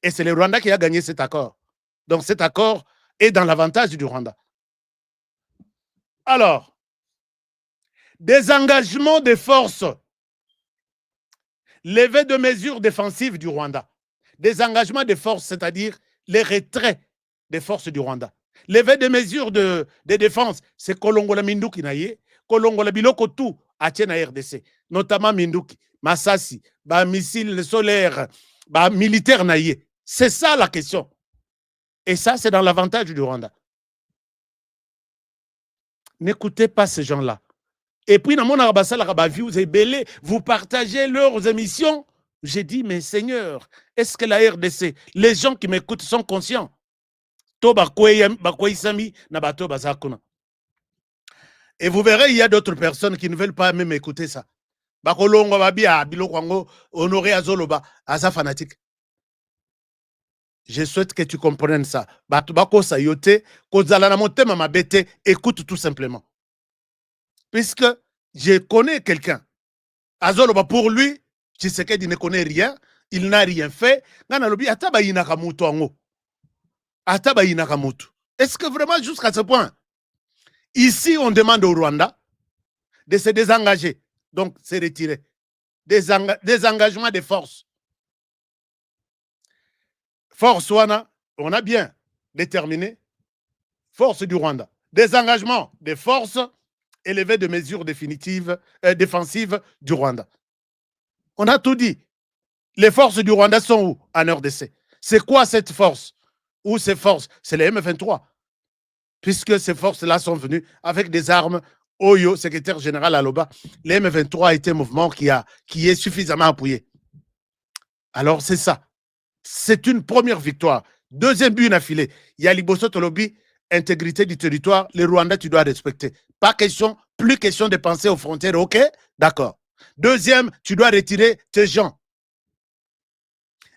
Et c'est le Rwanda qui a gagné cet accord. Donc cet accord est dans l'avantage du Rwanda. Alors, des engagements de force, levée de mesures défensives du Rwanda. Des engagements de force, c'est-à-dire les retraits des forces du Rwanda. Levée de mesures de défense, c'est Kolongola Minduki naye, Kolongola Biloko tout à Tchena RDC, notamment Minduki, Masasi, missiles solaires, militaires naye. C'est ça la question. Et ça, c'est dans l'avantage du Rwanda. N'écoutez pas ces gens-là. Et puis, dans mon vous partagez leurs émissions. J'ai dit, mais Seigneur, est-ce que la RDC, les gens qui m'écoutent sont conscients? Et vous verrez, il y a d'autres personnes qui ne veulent pas même écouter ça. Je souhaite que tu comprennes ça. Écoute tout simplement. Puisque je connais quelqu'un. Azoloba, pour lui, Tshisekedi ne connaît rien, il n'a rien fait. Est-ce que vraiment jusqu'à ce point, ici on demande au Rwanda de se désengager, donc se retirer, des engagements de force. Force Wana, on a bien déterminé, force du Rwanda, des engagements de force élevés de mesures définitives, défensives du Rwanda. On a tout dit. Les forces du Rwanda sont où? En RDC. C'est quoi cette force? Où ces forces? C'est les M23. Puisque ces forces-là sont venues avec des armes. Oyo, secrétaire général Aloba, les M23 a été un mouvement qui est suffisamment appuyé. Alors c'est ça. C'est une première victoire. Deuxième but affilé. Il y a Liboso Tolobi, intégrité du territoire. Le Rwanda, tu dois respecter. Pas question, plus question de penser aux frontières. OK? D'accord. Deuxième, tu dois retirer tes gens.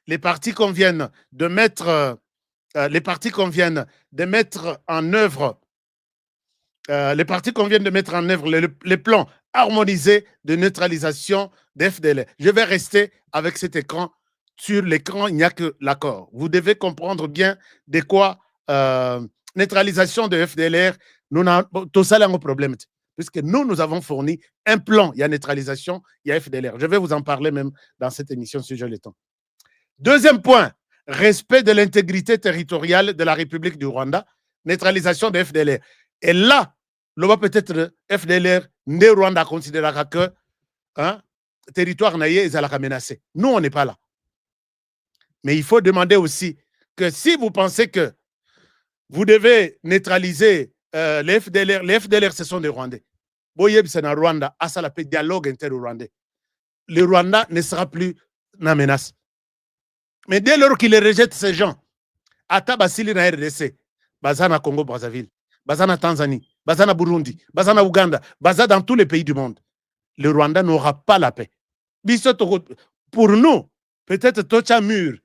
Les partis conviennent de mettre en œuvre les partis conviennent de mettre en œuvre les plans harmonisés de neutralisation des FDLR. Je vais rester avec cet écran. Sur l'écran, il n'y a que l'accord. Vous devez comprendre bien de quoi neutralisation de FDLR, nous avons tout ça, un problème. Puisque nous avons fourni un plan, il y a neutralisation, il y a FDLR. Je vais vous en parler même dans cette émission si j'ai le temps. Deuxième point, respect de l'intégrité territoriale de la République du Rwanda, neutralisation de FDLR. Et là, le peut-être FDLR, ne Rwanda considérera que territoire naïe est menacé. Nous, on n'est pas là. Mais il faut demander aussi que si vous pensez que vous devez neutraliser les FDLR, ce sont des Rwandais. Boyeb, c'est un Rwanda, à ça l'appelle dialogue inter-rwandais. Le Rwanda ne sera plus une menace. Mais dès lors qu'il rejette ces gens, Ata Basili na RDC, Bazana Congo Brazzaville, Bazana Tanzanie, Bazana Burundi, Bazana Ouganda, Bazana dans tous les pays du monde, le Rwanda n'aura pas la paix. Pour nous, peut-être Tocha mur,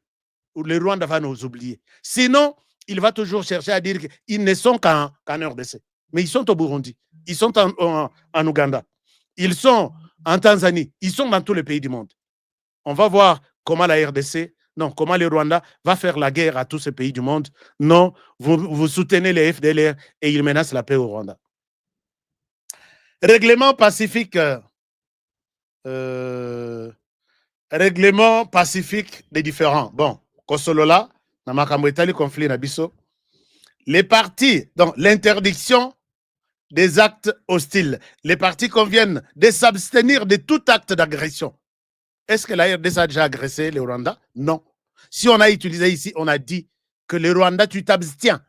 où le Rwanda va nous oublier. Sinon, il va toujours chercher à dire qu'ils ne sont qu'en RDC. Mais ils sont au Burundi, ils sont en Ouganda, ils sont en Tanzanie, ils sont dans tous les pays du monde. On va voir comment la RDC, non, comment le Rwanda va faire la guerre à tous ces pays du monde. Non, vous soutenez les FDLR et ils menacent la paix au Rwanda. Règlement pacifique des différends. Bon, Kosolola, Namakamwetali conflit Nabiso. Les partis, donc l'interdiction des actes hostiles. Les partis conviennent de s'abstenir de tout acte d'agression. Est-ce que la RDC a déjà agressé le Rwanda? Non. Si on a utilisé ici, on a dit que le Rwanda, tu t'abstiens.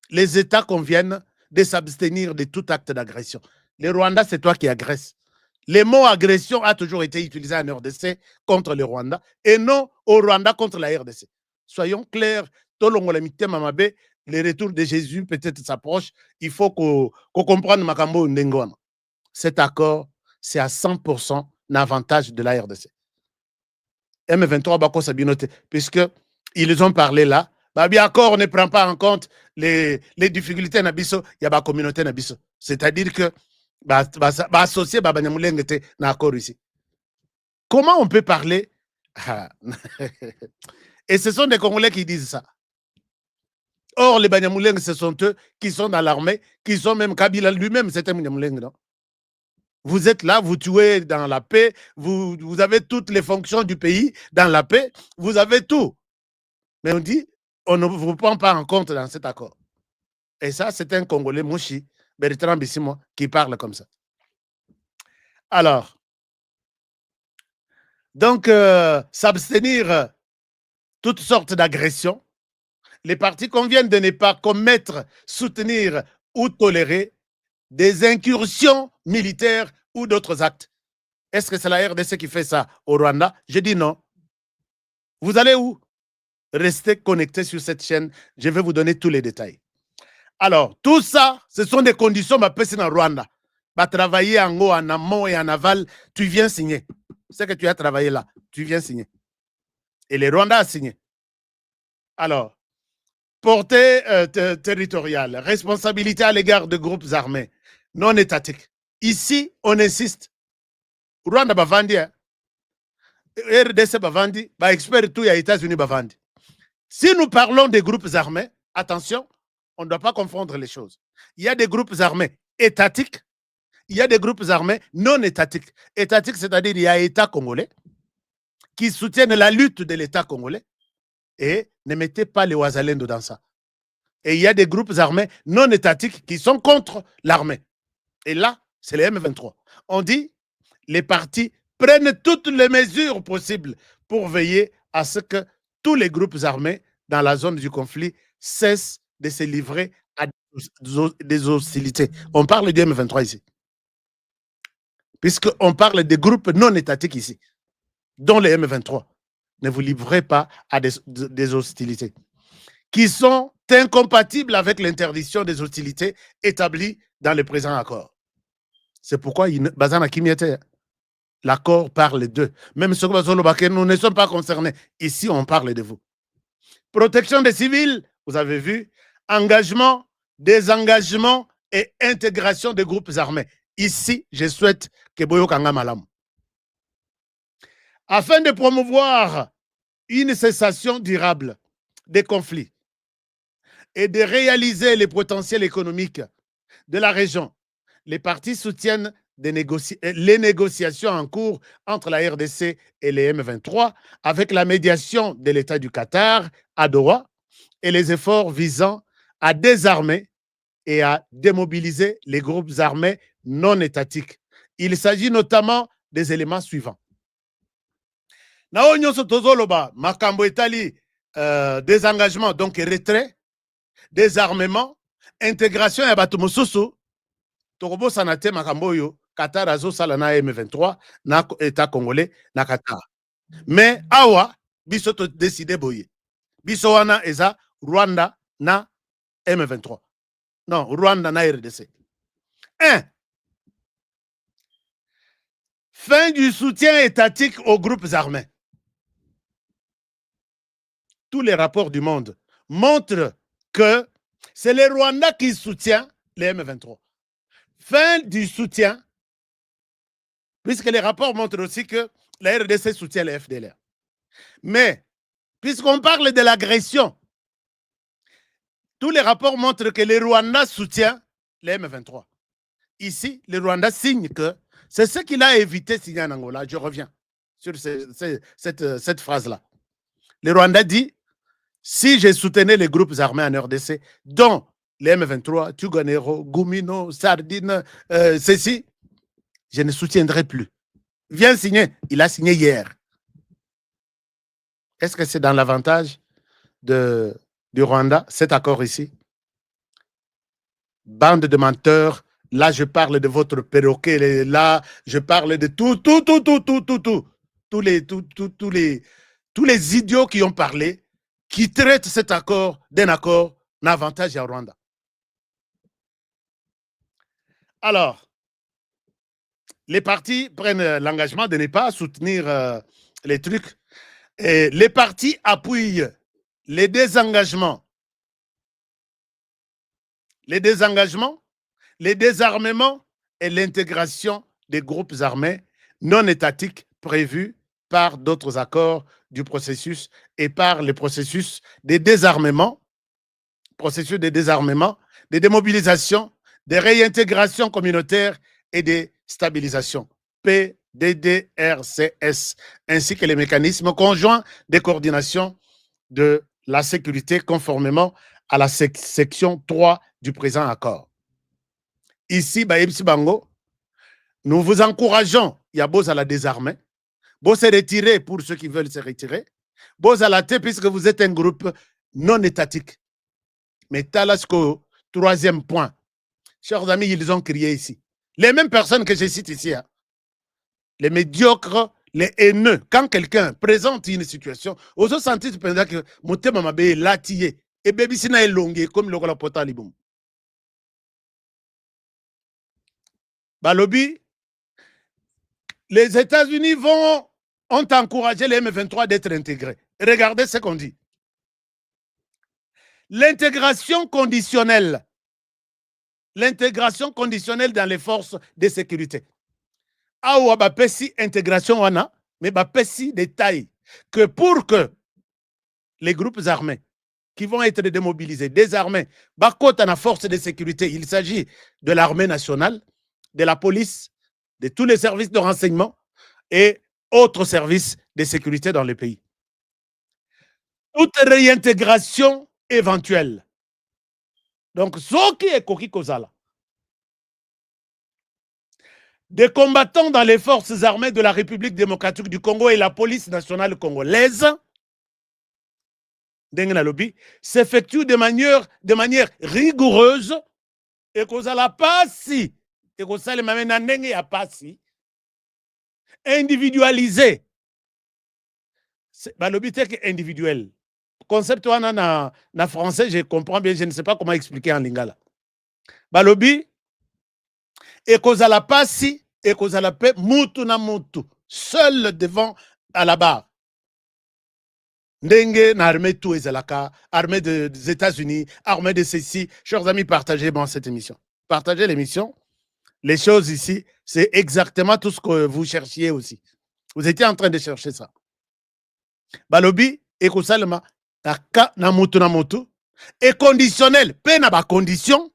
Les États conviennent de s'abstenir de tout acte d'agression. Le Rwanda, c'est toi qui agresses. Le mot agression a toujours été utilisé en RDC contre le Rwanda et non au Rwanda contre la RDC. Soyons clairs, le retour de Jésus peut-être s'approche. Il faut qu'on comprenne Makambo Ndengwana. Cet accord, c'est à 100% l'avantage de la RDC. M23 Bako Sabinote, puisqu'ils ont parlé là, bien accord ne prend pas en compte les difficultés Nabiso, il y a la communauté Nabiso. C'est-à-dire que associer Babanyamuleng était d'accord ici. Comment on peut parler? Et ce sont des Congolais qui disent ça. Or, les Banyamuleng, ce sont eux qui sont dans l'armée, qui sont même Kabila lui-même, c'est un Banyamuleng, non? Vous êtes là, vous tuez dans la paix, vous avez toutes les fonctions du pays dans la paix, vous avez tout. Mais on dit, on ne vous prend pas en compte dans cet accord. Et ça, c'est un Congolais, Mouchi, Bertrand Bissimo, qui parle comme ça. Alors, donc, s'abstenir toutes sortes d'agressions. Les partis conviennent de ne pas commettre, soutenir ou tolérer des incursions militaires ou d'autres actes. Est-ce que c'est la RDC qui fait ça au Rwanda? Je dis non. Vous allez où? Restez connectés sur cette chaîne. Je vais vous donner tous les détails. Alors, tout ça, ce sont des conditions pour passer dans Rwanda. Pour travailler en haut, en amont et en aval, tu viens signer. C'est que tu as travaillé là. Tu viens signer. Et les Rwandais ont signé. Alors, portée territoriale, responsabilité à l'égard de groupes armés non étatiques. Ici, on insiste. Rwanda Bavandi, RDC Bavandi, expert tout, il y a États-Unis Bavandi. Si nous parlons des groupes armés, attention, on ne doit pas confondre les choses. Il y a des groupes armés étatiques, il y a des groupes armés non étatiques. Étatiques, c'est-à-dire il y a État congolais qui soutiennent la lutte de l'État congolais et ne mettez pas les Ouazalendo dans ça. Et il y a des groupes armés non étatiques qui sont contre l'armée. Et là, c'est les M23. On dit, les partis prennent toutes les mesures possibles pour veiller à ce que tous les groupes armés dans la zone du conflit cessent de se livrer à des hostilités. On parle du M23 ici. Puisqu'on parle des groupes non étatiques ici, dont les M23. Ne vous livrez pas à des hostilités qui sont incompatibles avec l'interdiction des hostilités établies dans le présent accord. C'est pourquoi l'accord parle d'eux. Même ceux qui nous ne sommes pas concernés. Ici, on parle de vous. Protection des civils, vous avez vu. Engagement désengagement et intégration des groupes armés. Ici, je souhaite que Boyo Kanga Malam. Afin de promouvoir une cessation durable des conflits et de réaliser les potentiels économiques de la région, les partis soutiennent les négociations en cours entre la RDC et les M23 avec la médiation de l'État du Qatar à Doha et les efforts visant à désarmer et à démobiliser les groupes armés non étatiques. Il s'agit notamment des éléments suivants. Naonyo Sotozoloba, Makambo Etali, désengagement, donc retrait, désarmement, intégration et Batumosusu, Torobo Sanate Makamboyo, Qatar Azo Salana M23, na État congolais, na Qatar. Mais Awa, biso to décidé boye. Biso wana eza Rwanda na M23. Non, Rwanda na RDC. 1. Fin du soutien étatique aux groupes armés. Tous les rapports du monde montrent que c'est le Rwanda qui soutient les M23. Fin du soutien, puisque les rapports montrent aussi que la RDC soutient les FDLR. Mais, puisqu'on parle de l'agression, tous les rapports montrent que le Rwanda soutient les M23. Ici, le Rwanda signe que c'est ce qu'il a évité de signer en Angola. Je reviens sur cette phrase-là. Le Rwanda dit, si je soutenais les groupes armés en RDC, dont les M23, Tuganero, Gumino, Sardine, ceci, je ne soutiendrai plus. Viens signer. Il a signé hier. Est-ce que c'est dans l'avantage du Rwanda, cet accord ici? Bande de menteurs. Là, je parle de votre perroquet. Là, je parle de tout. Tous les idiots qui ont parlé, qui traitent cet accord d'un accord d'avantage à Rwanda. Alors, les partis prennent l'engagement de ne pas soutenir les trucs. Et les partis appuient les désengagements, les désarmements et l'intégration des groupes armés non étatiques prévus par d'autres accords du processus et par le processus de désarmement, de démobilisation, de réintégration communautaire et de stabilisation, PDDRCS, ainsi que les mécanismes conjoints de coordination de la sécurité conformément à la section 3 du présent accord. Ici, Baïbsi Bango, nous vous encourageons, il y a beau à la désarmer, beau se retirer pour ceux qui veulent se retirer, beau à la tête puisque vous êtes un groupe non étatique. Mais Talasco, troisième point, chers amis, ils ont crié ici. Les mêmes personnes que je cite ici, hein, les médiocres, les haineux, quand quelqu'un présente une situation, aux autres sentis que Motema Mabe est latillé, et Baby Sina est longué, comme le Pota Liboum. Balobi, les États-Unis ont encouragé les M23 d'être intégrés. Regardez ce qu'on dit. L'intégration conditionnelle dans les forces de sécurité. Awa bapesi intégration wana, mais bapesi détail que pour que les groupes armés qui vont être démobilisés, désarmés, bakota na force de sécurité, il s'agit de l'armée nationale, de la police, de tous les services de renseignement et autres services de sécurité dans le pays. Toute réintégration éventuelle. Donc, ce qui est Koki Kozala, des combattants dans les forces armées de la République démocratique du Congo et la police nationale congolaise s'effectuent de manière rigoureuse et Kozala passi et Kozala mamena ndenge ya passi individualisé. Balobi tek individuel. Concept wana na français, je comprends bien, je ne sais pas comment expliquer en lingala. Balobi et kozala pasi et kozala pe mutu na mutu, seul devant à la barre. Ndenge na armée tout ezalaka, armée des États-Unis, armée de ceci. Chers amis, partagez bon cette émission. Partagez l'émission. Les choses ici, c'est exactement tout ce que vous cherchiez aussi. Vous étiez en train de chercher ça. Balobi, ekosalema, na motu, et conditionnel, pe na ba condition,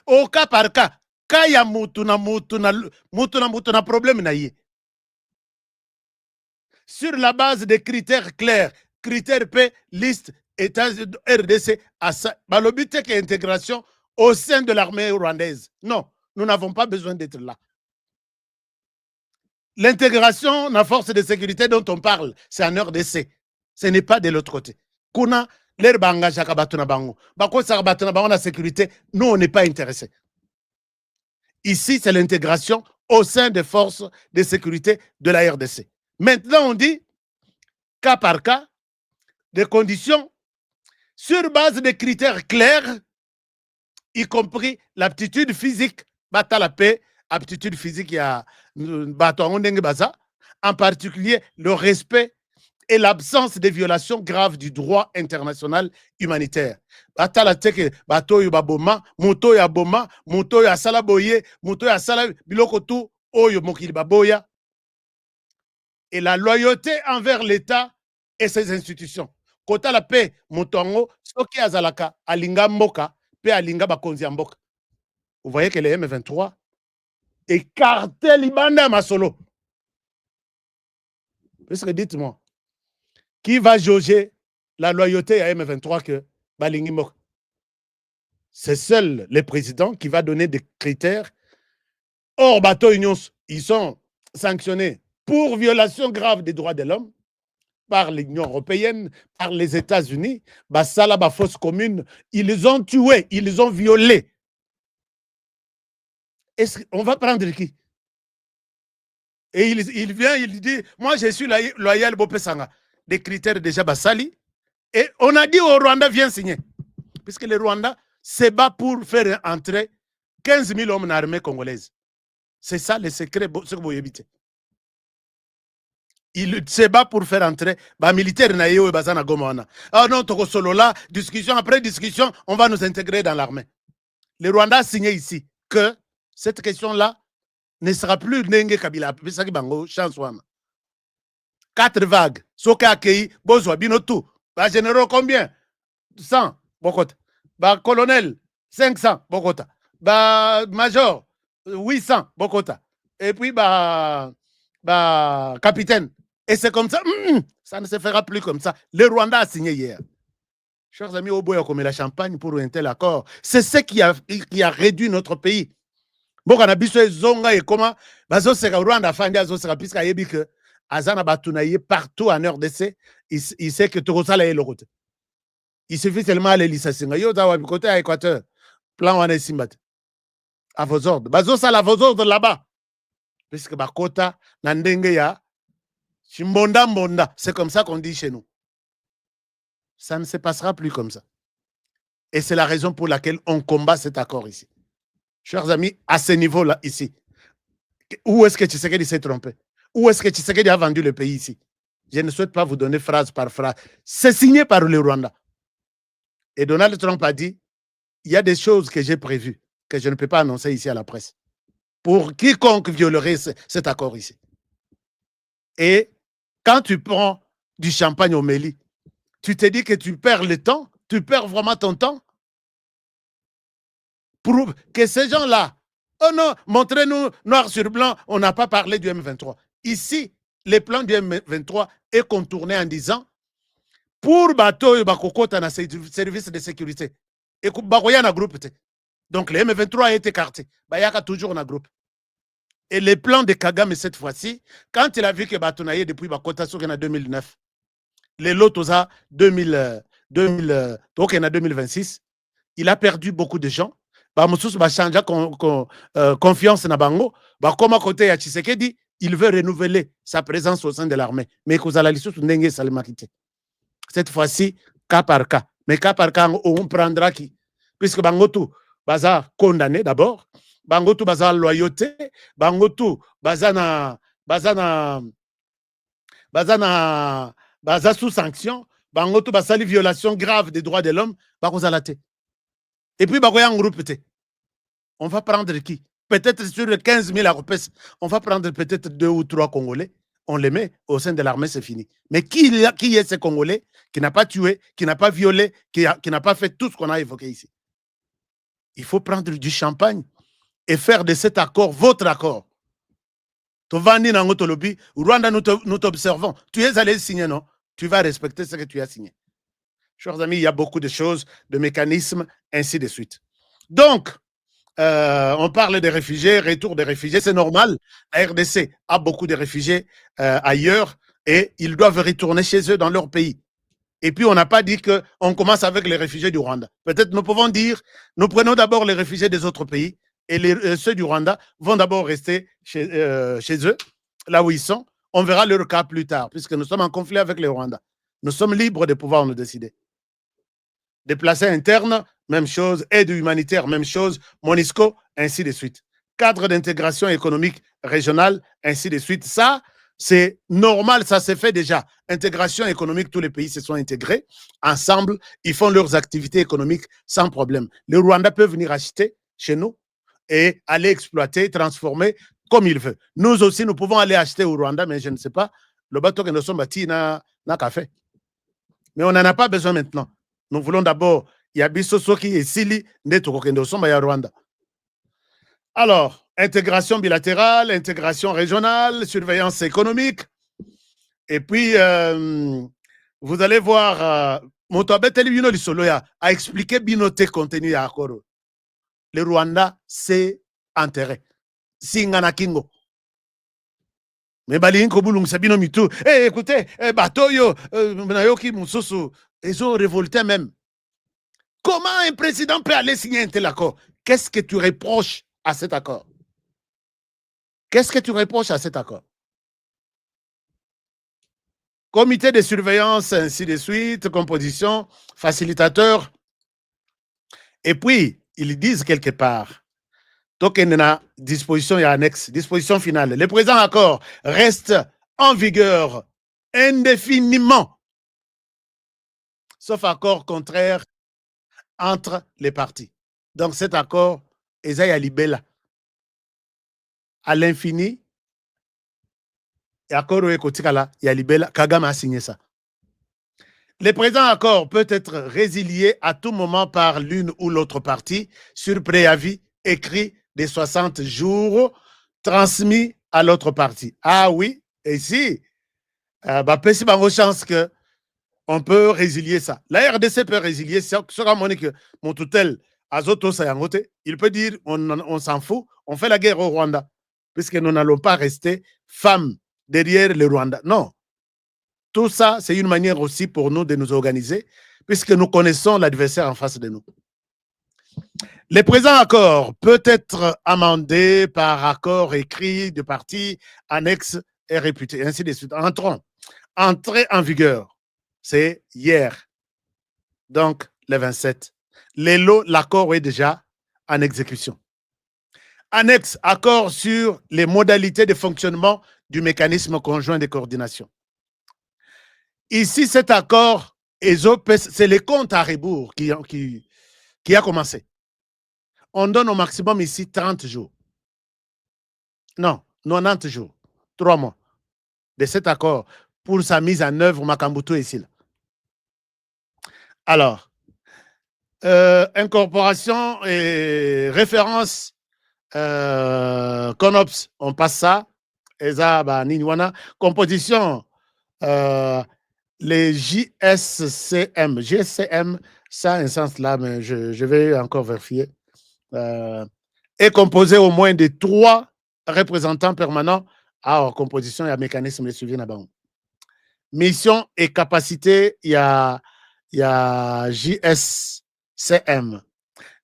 au cas par cas, kaya mutu na problème na ye. Sur la base des critères clairs, critères P, liste, États RDC, balobi tek intégration au sein de l'armée rwandaise. Non, nous n'avons pas besoin d'être là. L'intégration dans la force de sécurité dont on parle, c'est en RDC. Ce n'est pas de l'autre côté. Kuna, l'air banga jaka batuna bango. Bako sa batuna bango la sécurité, nous on n'est pas intéressés. Ici, c'est l'intégration au sein des forces de sécurité de la RDC. Maintenant, on dit, cas par cas, des conditions sur base de critères clairs, y compris l'aptitude physique, bata la paix, aptitude physique, il y a en particulier le respect et l'absence de violations graves du droit international humanitaire. Bata la teke, bato yu baboma, moto ya boma, moto ya salaboye, moto ya sala bilokotu, oyo mokili baboya. Et la loyauté envers l'État et ses institutions. Kota la paix, motongo, soki azalaka, alinga mboka, pe alinga bakonzi mboka. Vous voyez que les M23 écartaient Libanda Masolo. Parce que dites-moi, qui va jauger la loyauté à M23 que Balingi Mboka? C'est seul le président qui va donner des critères. Or, Bato Union, ils sont sanctionnés pour violation grave des droits de l'homme par l'Union européenne, par les États-Unis. Basala, ba fosse commune, ils les ont tués, ils les ont violés. On va prendre qui? Et il vient, il dit, moi je suis loyal Bopesanga. Des critères déjà Bassali. Et on a dit au Rwanda, viens signer. Puisque le Rwanda se bat pour faire entrer 15 000 hommes dans l'armée congolaise. C'est ça le secret, ce que vous évitez. Il se bat pour faire entrer les militaires naïo et bazana gomana. Ah non, toko solo là, discussion après discussion, on va nous intégrer dans l'armée. Le Rwanda a signé ici que cette question-là ne sera plus Ndenge Kabila. Chance 4 vagues. Soka Akei, Bozwa, Binotou. Ba généraux combien? 100, Bokota. Ba colonel, 500, Bokota. Ba major, 800, Bokota. Et puis, ba capitaine. Et c'est comme ça. Ça ne se fera plus comme ça. Le Rwanda a signé hier. Chers amis, au bout comme la champagne pour un tel accord. C'est ce qui a réduit notre pays. Bon, on a vu ce zonga et comment bazo sera Rwanda fandi zo sera puisque yebi que azana batunaye partout en RDC, il sait que tout ça là est le route. Il suffit seulement aller lisasinga yo za wapi côté à Équateur. Plan wana simbat. À vos ordres. Bazo ça la vos ordres là-bas. Puisque bakota na ndenge ya chimbonda mbonda, c'est comme ça qu'on dit chez nous. Ça ne se passera plus comme ça. Et c'est la raison pour laquelle on combat cet accord ici. Chers amis, à ce niveau-là, ici, où est-ce que Tshisekedi s'est trompé? Où est-ce que Tshisekedi a vendu le pays ici? Je ne souhaite pas vous donner phrase par phrase. C'est signé par le Rwanda. Et Donald Trump a dit, il y a des choses que j'ai prévues, que je ne peux pas annoncer ici à la presse, pour quiconque violerait cet accord ici. Et quand tu prends du champagne au Méli, tu te dis que tu perds le temps, tu perds vraiment ton temps, pour que ces gens-là, oh non, montrez-nous noir sur blanc, on n'a pas parlé du M23. Ici, le plan du M23 est contourné en disant, pour bateau et bakokota na service de sécurité, et bakoya na groupe. Donc le M23 a été écarté. Bayaka toujours na groupe. Et le plan de Kagame cette fois-ci, quand il a vu que Batonaye depuis Bakota sur en 2009, les lots à 2026, il a perdu beaucoup de gens. Moussous va changer confiance na bango. Comme à côté ya Tshisekedi, il veut renouveler sa présence au sein de l'armée. Mais cette fois-ci, cas par cas. Mais cas par cas, on prendra qui? Puisque Bangotu baza condamné d'abord. Bangotu baza loyauté. Bangotu baza na baza sous sanction, bango to basali violation grave des droits de l'homme, bakozala te. Et puis bakoya en groupe te. On va prendre qui? Peut-être sur les 15 000 Aropes, on va prendre peut-être 2 ou 3 Congolais. On les met au sein de l'armée, c'est fini. Mais qui est ce Congolais qui n'a pas tué, qui n'a pas violé, qui n'a pas fait tout ce qu'on a évoqué ici? Il faut prendre du champagne et faire de cet accord votre accord. Tovani Nangotolobi, Rwanda, nous t'observons. Tu es allé signer, non? Tu vas respecter ce que tu as signé. Chers amis, il y a beaucoup de choses, de mécanismes, ainsi de suite. Donc, on parle des réfugiés, retour des réfugiés, c'est normal. La RDC a beaucoup de réfugiés ailleurs et ils doivent retourner chez eux dans leur pays. Et puis, on n'a pas dit qu'on commence avec les réfugiés du Rwanda. Peut-être nous pouvons dire, nous prenons d'abord les réfugiés des autres pays et ceux du Rwanda vont d'abord rester chez eux, là où ils sont. On verra leur cas plus tard, puisque nous sommes en conflit avec les Rwandais. Nous sommes libres de pouvoir nous décider. Déplacés internes, même chose. Aide humanitaire, même chose. MONUSCO, ainsi de suite. Cadre d'intégration économique régionale, ainsi de suite. Ça, c'est normal, ça s'est fait déjà. Intégration économique, tous les pays se sont intégrés. Ensemble, ils font leurs activités économiques sans problème. Les Rwandais peuvent venir acheter chez nous et aller exploiter, transformer comme ils veulent. Nous aussi, nous pouvons aller acheter au Rwanda, mais je ne sais pas, le bateau que nous sommes bâtis n'a qu'à faire. Mais on n'en a pas besoin maintenant. Nous voulons d'abord, il y a Bissosoki et Sili, Rwanda. Alors, intégration bilatérale, intégration régionale, surveillance économique. Et puis, vous allez voir, Motoabet Elibino Lissoloya a expliqué Binoté contenu à Akoro. Le Rwanda, c'est intérêt. Singana Kingo. Mais Balinko Boulung Sabino Mitu, écoutez, Batoyo, Nayoki Moussousou, ils ont révolté même. Comment un président peut aller signer un tel accord? Qu'est-ce que tu reproches à cet accord? Qu'est-ce que tu reproches à cet accord? Comité de surveillance, ainsi de suite, composition, facilitateur. Et puis, ils disent quelque part, donc il y a disposition et annexe, disposition finale. Le présent accord reste en vigueur indéfiniment, sauf accord contraire entre les parties. Donc cet accord, Esaïa Libella, à l'infini, et accord Ekotikala, Yalibella, Kagame a signé ça. Le présent accord peut être résilié à tout moment par l'une ou l'autre partie sur préavis écrit de 60 jours transmis à l'autre partie. Ah oui, et si, c'est une chance que on peut résilier ça. La RDC peut résilier ça. Mon tutelle, Azoto Sayangote, il peut dire on s'en fout, on fait la guerre au Rwanda, puisque nous n'allons pas rester femmes derrière le Rwanda. Non. Tout ça, c'est une manière aussi pour nous de nous organiser, puisque nous connaissons l'adversaire en face de nous. Le présent accord peut être amendé par accord écrit de parties, annexe et réputé, ainsi de suite. Entrée en vigueur, c'est hier, donc le 27. L'accord est déjà en exécution. Annexe, accord sur les modalités de fonctionnement du mécanisme conjoint de coordination. Ici, cet accord, c'est le compte à rebours qui a commencé. On donne au maximum ici 30 jours. Non, 90 jours, 3 mois de cet accord pour sa mise en œuvre, Makambutu ici. Alors, incorporation et référence, CONOPS, on passe ça. Composition, les JSCM. GSCM, ça a un sens là, mais je vais encore vérifier. Est composé au moins de 3 représentants permanents. Alors, composition, il y a mécanisme de suivi là-bas. Mission et capacité, il y a JSCM.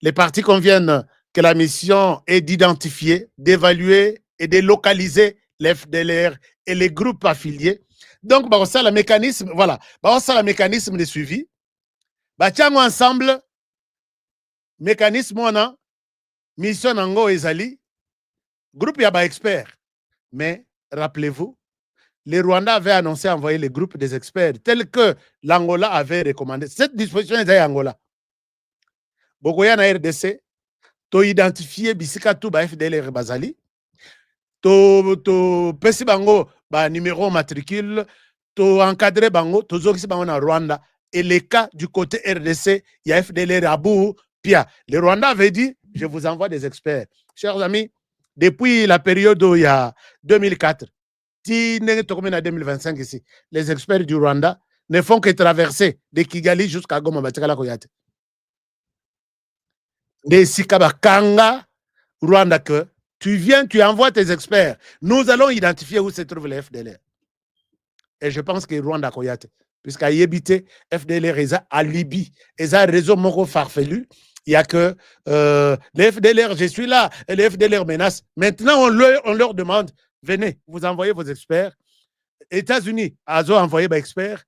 Les parties conviennent que la mission est d'identifier, d'évaluer et de localiser les FDLR et les groupes affiliés. Donc, ça, le mécanisme, voilà, ça, le mécanisme de suivi. Ensemble, mécanisme, on a mission Nango Ezali, groupe Yaba expert. Mais rappelez-vous, le Rwanda avait annoncé envoyer les groupes des experts tels que l'Angola avait recommandé. Cette disposition est en Angola. Bogoya na RDC, to identifier bisika tout ba FDLR bazali, to pesi bango ba numéro matricule, to encadrer bango, to zokisi bango na Rwanda. Et les cas du côté RDC, il y a FDLR à bout. Pia. Le Rwanda avait dit, je vous envoie des experts. Chers amis, depuis la période où il y a 2004, 2025 ici, les experts du Rwanda ne font que traverser de Kigali jusqu'à Goma Batikala Koyate. De Sikabakanga, Rwanda, que tu viens, tu envoies tes experts. Nous allons identifier où se trouve les FDLR. Et je pense que Rwanda Koyate, puisqu'à Yébité, FDLR est à Libye, et un réseau moro farfelu. Il n'y a que les FDLR, je suis là, et les FDLR menacent. Maintenant, on leur demande, venez, vous envoyez vos experts. États-Unis, Azo a envoyé des experts.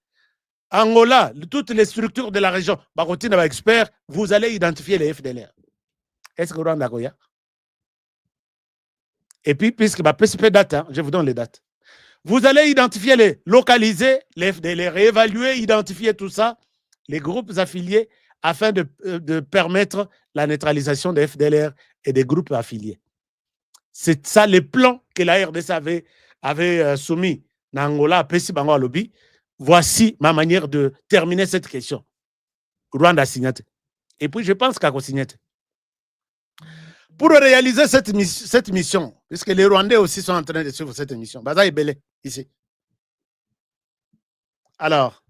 Angola, toutes les structures de la région, Bakotine a experts. Vous allez identifier les FDLR. Est-ce que vous rendez d'accord? Et puis, puisque ma PCP date, hein, je vous donne les dates. Vous allez identifier localiser les FDLR, évaluer, identifier tout ça, les groupes affiliés, afin de permettre la neutralisation des FDLR et des groupes affiliés. C'est ça le plan que la RDC avait soumis dans Angola, Pessi Bango Lobby. Voici ma manière de terminer cette question. Rwanda signate. Et puis je pense qu'à signate. Pour réaliser cette mission, puisque les Rwandais aussi sont en train de suivre cette mission, Baza est belé ici. Alors,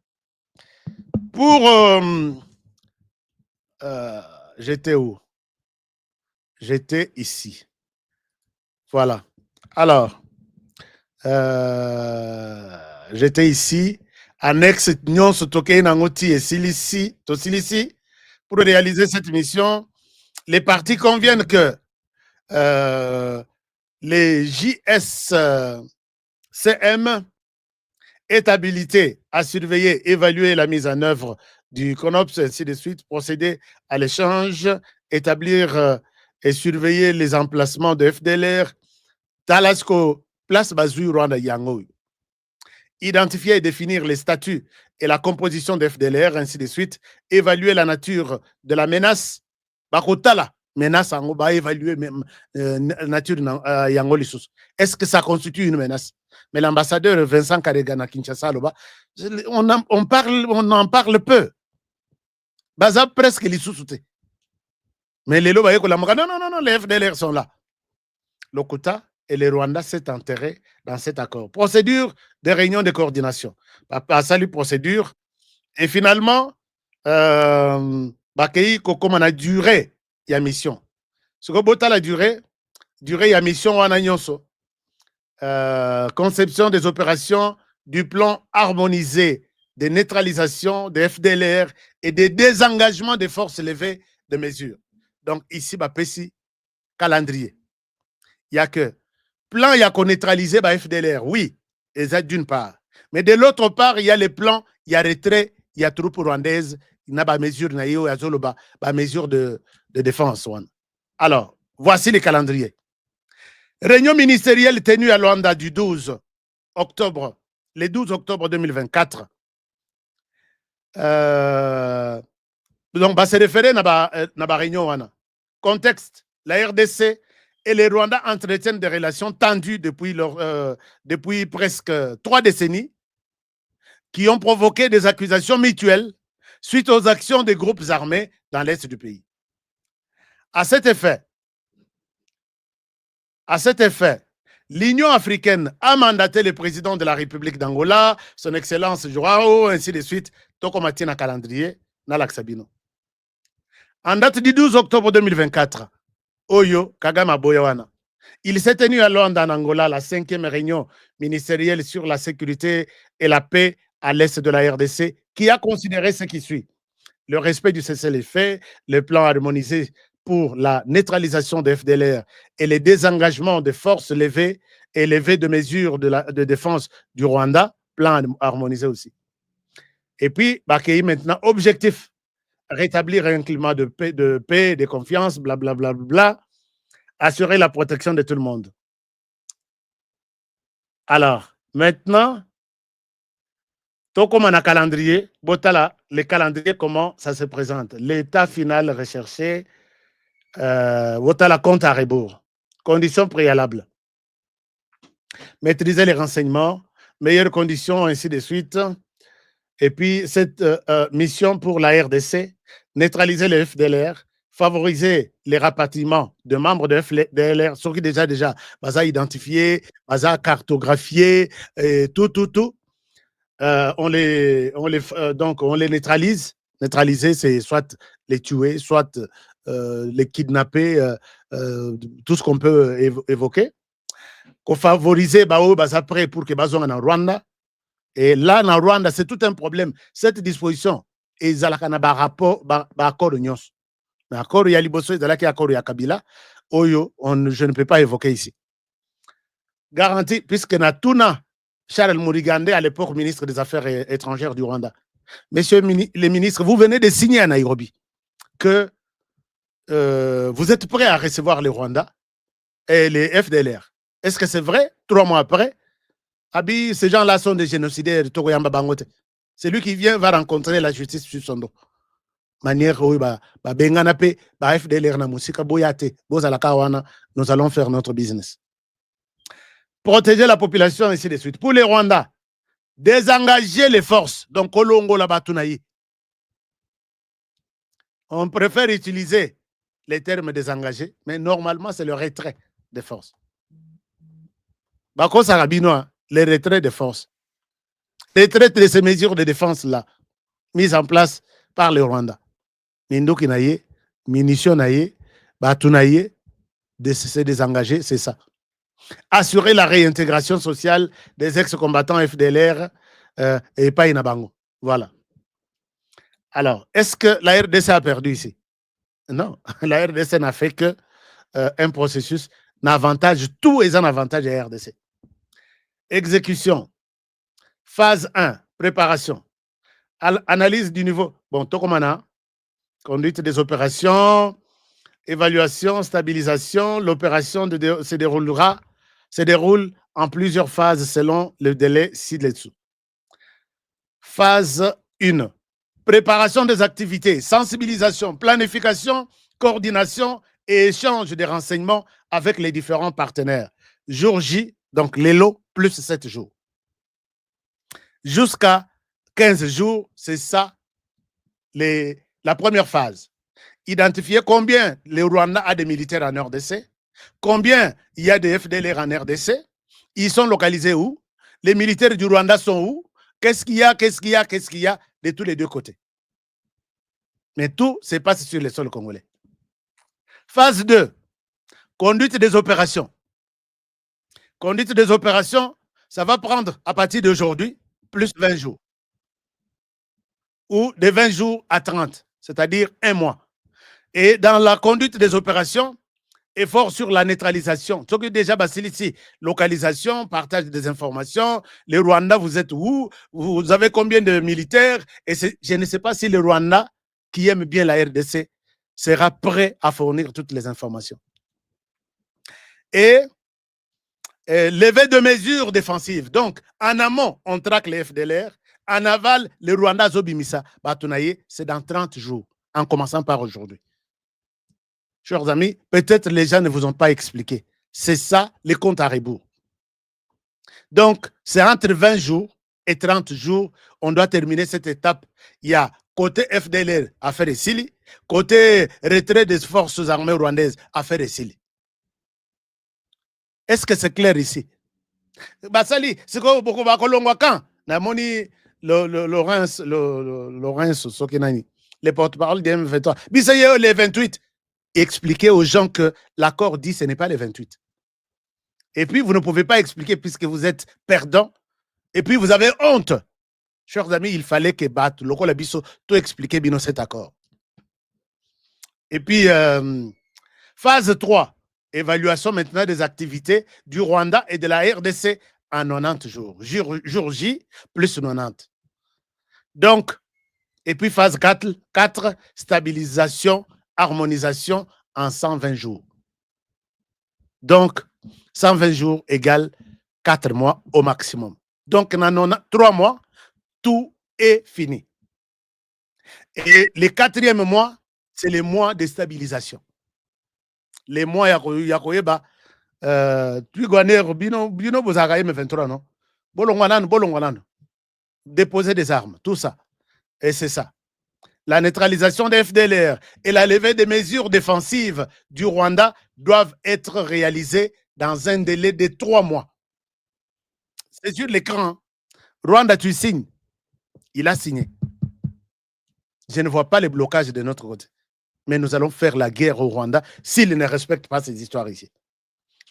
pour j'étais où? J'étais ici. Voilà. Alors, j'étais ici. Annexe Nyon Sotoke Nangoti et Silici, Tosilici. Pour réaliser cette mission, les partis conviennent que les JSCM est habilité à surveiller, évaluer la mise en œuvre du CONOPS, ainsi de suite, procéder à l'échange, établir et surveiller les emplacements de FDLR, Talasco, Place Bazui, Rwanda, Yango. Identifier et définir les statuts et la composition de FDLR, ainsi de suite, évaluer la nature de la menace, Bakotala, menace, on va évaluer la nature de Yango Lissous. Est-ce que ça constitue une menace? Mais l'ambassadeur Vincent Karega Kinshasa, on en parle peu. Baza presque les sous-soutés. Mais les lots, non, les FDLR sont là. Le Kota et les Rwandais s'est enterré dans cet accord. Procédure de réunion de coordination. Salut procédure. Et finalement, comme on a duré, il y a mission. Ce que la durée, il y a mission, on a nyonso. Conception des opérations du plan harmonisé de neutralisation des FDLR et des désengagements des forces levées de mesures. Donc ici, Pessi, calendrier. Il n'y a que plan, il y a qu'on neutraliser FDLR, oui, et ça d'une part. Mais de l'autre part, il y a les plans, il y a retrait, il y a troupes rwandaises, il y a des mesures, il y a mesures de défense. Alors, voici les calendriers. Réunion ministérielle tenue à Luanda du 12 octobre, le 12 octobre 2024. Donc, se référer à la réunion. Contexte, la RDC et les Rwandais entretiennent des relations tendues depuis presque 3 décennies qui ont provoqué des accusations mutuelles suite aux actions des groupes armés dans l'est du pays. À cet effet, l'Union africaine a mandaté le président de la République d'Angola, son Excellence Joao, ainsi de suite, Tokomatina calendrier, Nalak Sabino. En date du 12 octobre 2024, Oyo Kagame Boyawana, il s'est tenu à Luanda, en Angola, la 5e réunion ministérielle sur la sécurité et la paix à l'est de la RDC, qui a considéré ce qui suit. Le respect du cessez-le-feu, le plan harmonisé pour la neutralisation des FDLR et les désengagements des forces levées et levées de mesures de défense du Rwanda, plan harmonisé aussi. Et puis, Bakei maintenant, objectif, rétablir un climat de paix, de confiance, blablabla, assurer la protection de tout le monde. Alors, Maintenant, tout comme on a calendrier, botala, les calendriers, comment ça se présente. L'état final recherché, botala compte à rebours. Conditions préalables. Maîtriser les renseignements, meilleures conditions, ainsi de suite. Et puis, cette mission pour la RDC, neutraliser le FDLR, favoriser les rapatriements de membres de FDLR, ceux qui déjà, baza identifié, baza cartographié, et tout. On les neutralise. Neutraliser, c'est soit les tuer, soit les kidnapper, tout ce qu'on peut évoquer. Qu'on favoriser après pour que bazon en Rwanda. Et là, en Rwanda, c'est tout un problème. Cette disposition, ils ont un rapport, accord de Nyos. Mais accord, il y a l'Ibosso, il y a l'accord de Kabila. Oyo, je ne peux pas évoquer ici. Garantie, puisque Natuna, Charles Mourigande, à l'époque ministre des Affaires étrangères du Rwanda. Messieurs les ministres, vous venez de signer à Nairobi que vous êtes prêts à recevoir les Rwandais et les FDLR. Est-ce que c'est vrai? 3 mois après, Abi, ces gens-là sont des génocidaires de Togoyamba Bangote. C'est lui qui va rencontrer la justice sur son dos. Manière où FDLR na musika boyate, nous allons faire notre business. Protéger la population, ainsi de suite. Pour les Rwandais, désengager les forces. Donc, Kolongo la Batunaï. On préfère utiliser les termes désengagés, mais normalement, c'est le retrait des forces. Bako Sarabinois, les retraits de force. Retrait de ces mesures de défense-là, mises en place par le Rwanda. Mindoki naye, munitions naye, Batunaye, de se désengager, c'est ça. Assurer la réintégration sociale des ex-combattants FDLR et pas Inabango. Voilà. Alors, est-ce que la RDC a perdu ici? Non, la RDC n'a fait que un processus, n'avantage, tout est un avantage à la RDC. Exécution. Phase 1, préparation. Analyse du niveau. Bon, Tokomana, conduite des opérations, évaluation, stabilisation. L'opération se déroule en plusieurs phases selon le délai ci-dessous. Phase 1. Préparation des activités, sensibilisation, planification, coordination et échange des renseignements avec les différents partenaires. Jour J, donc les lots, plus 7 jours. Jusqu'à 15 jours, c'est ça la première phase. Identifier combien le Rwanda a de militaires en RDC, combien il y a de FDLR en RDC, ils sont localisés où, les militaires du Rwanda sont où, qu'est-ce qu'il y a de tous les deux côtés. Mais tout se passe sur le sol congolais. Phase 2, conduite des opérations. Conduite des opérations, ça va prendre à partir d'aujourd'hui plus 20 jours. Ou de 20 jours à 30, c'est-à-dire 1 mois. Et dans la conduite des opérations, effort sur la neutralisation. Ce que déjà, ici, localisation, partage des informations. Les Rwandais, vous êtes où? Vous avez combien de militaires? Et je ne sais pas si le Rwanda, qui aime bien la RDC, sera prêt à fournir toutes les informations. Et lever de mesures défensives. Donc, en amont, on traque les FDLR. En aval, le Rwanda Zobimisa, Batunaye, c'est dans 30 jours, en commençant par aujourd'hui. Chers amis, peut-être les gens ne vous ont pas expliqué. C'est ça, les comptes à rebours. Donc, c'est entre 20 jours et 30 jours, on doit terminer cette étape. Il y a côté FDLR, affaire de Sili, côté retrait des forces armées rwandaises, affaire de Sili. Est-ce que c'est clair ici? Basali, c'est quoi beaucoup de quand Namoni Laurence Sokinani, les porte-parole des M23. Bisaye les 28. Expliquez aux gens que l'accord dit que ce n'est pas les 28. Et puis, vous ne pouvez pas expliquer puisque vous êtes perdant. Et puis, vous avez honte. Chers amis, il fallait que Bat, le Kolabiso, tout expliquer bien cet accord. Et puis, phase 3, évaluation maintenant des activités du Rwanda et de la RDC en 90 jours. Jour J plus 90. Donc, et puis phase 4, stabilisation, harmonisation en 120 jours. Donc, 120 jours égale 4 mois au maximum. Donc, dans 3 mois, tout est fini. Et le 4e mois, c'est les mois de stabilisation. Les mois, il y a bino bozaka M23, non? Bolongwanan. Déposer des armes, tout ça. Et c'est ça. La neutralisation des FDLR et la levée des mesures défensives du Rwanda doivent être réalisées dans un délai de 3 mois. C'est sur l'écran. Hein. Rwanda, tu signes. Il a signé. Je ne vois pas les blocages de notre côté. Mais nous allons faire la guerre au Rwanda s'il ne respecte pas ces histoires ici.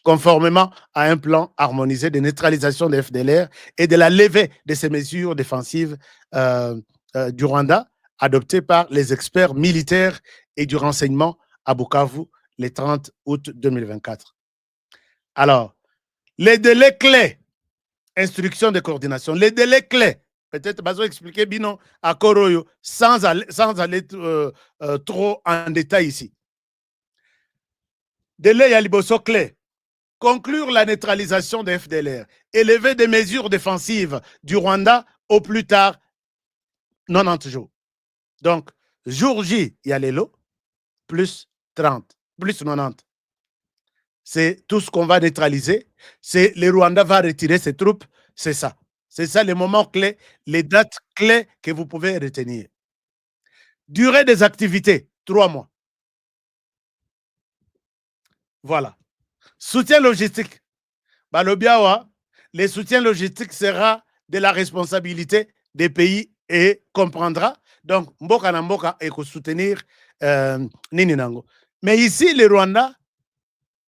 Conformément à un plan harmonisé de neutralisation des FDLR et de la levée de ces mesures défensives du Rwanda, adopté par les experts militaires et du renseignement à Bukavu le 30 août 2024. Alors, les délais clés, instruction de coordination, les délais clés, peut-être Bazo expliquer Bino à Koroyo sans aller trop en détail ici. Délai Yaliboso clé. Conclure la neutralisation des FDLR, élever des mesures défensives du Rwanda au plus tard 90 jours. Donc, jour J, il y a les lots, plus 30, plus 90. C'est tout ce qu'on va neutraliser. C'est le Rwanda va retirer ses troupes. C'est ça. C'est ça les moments clés, les dates clés que vous pouvez retenir. Durée des activités, 3 mois. Voilà. Soutien logistique. Balobiawa, le soutien logistique sera de la responsabilité des pays et comprendra. Donc, Mboka na Mboka et soutenir Nini Nango. Mais ici, le Rwanda,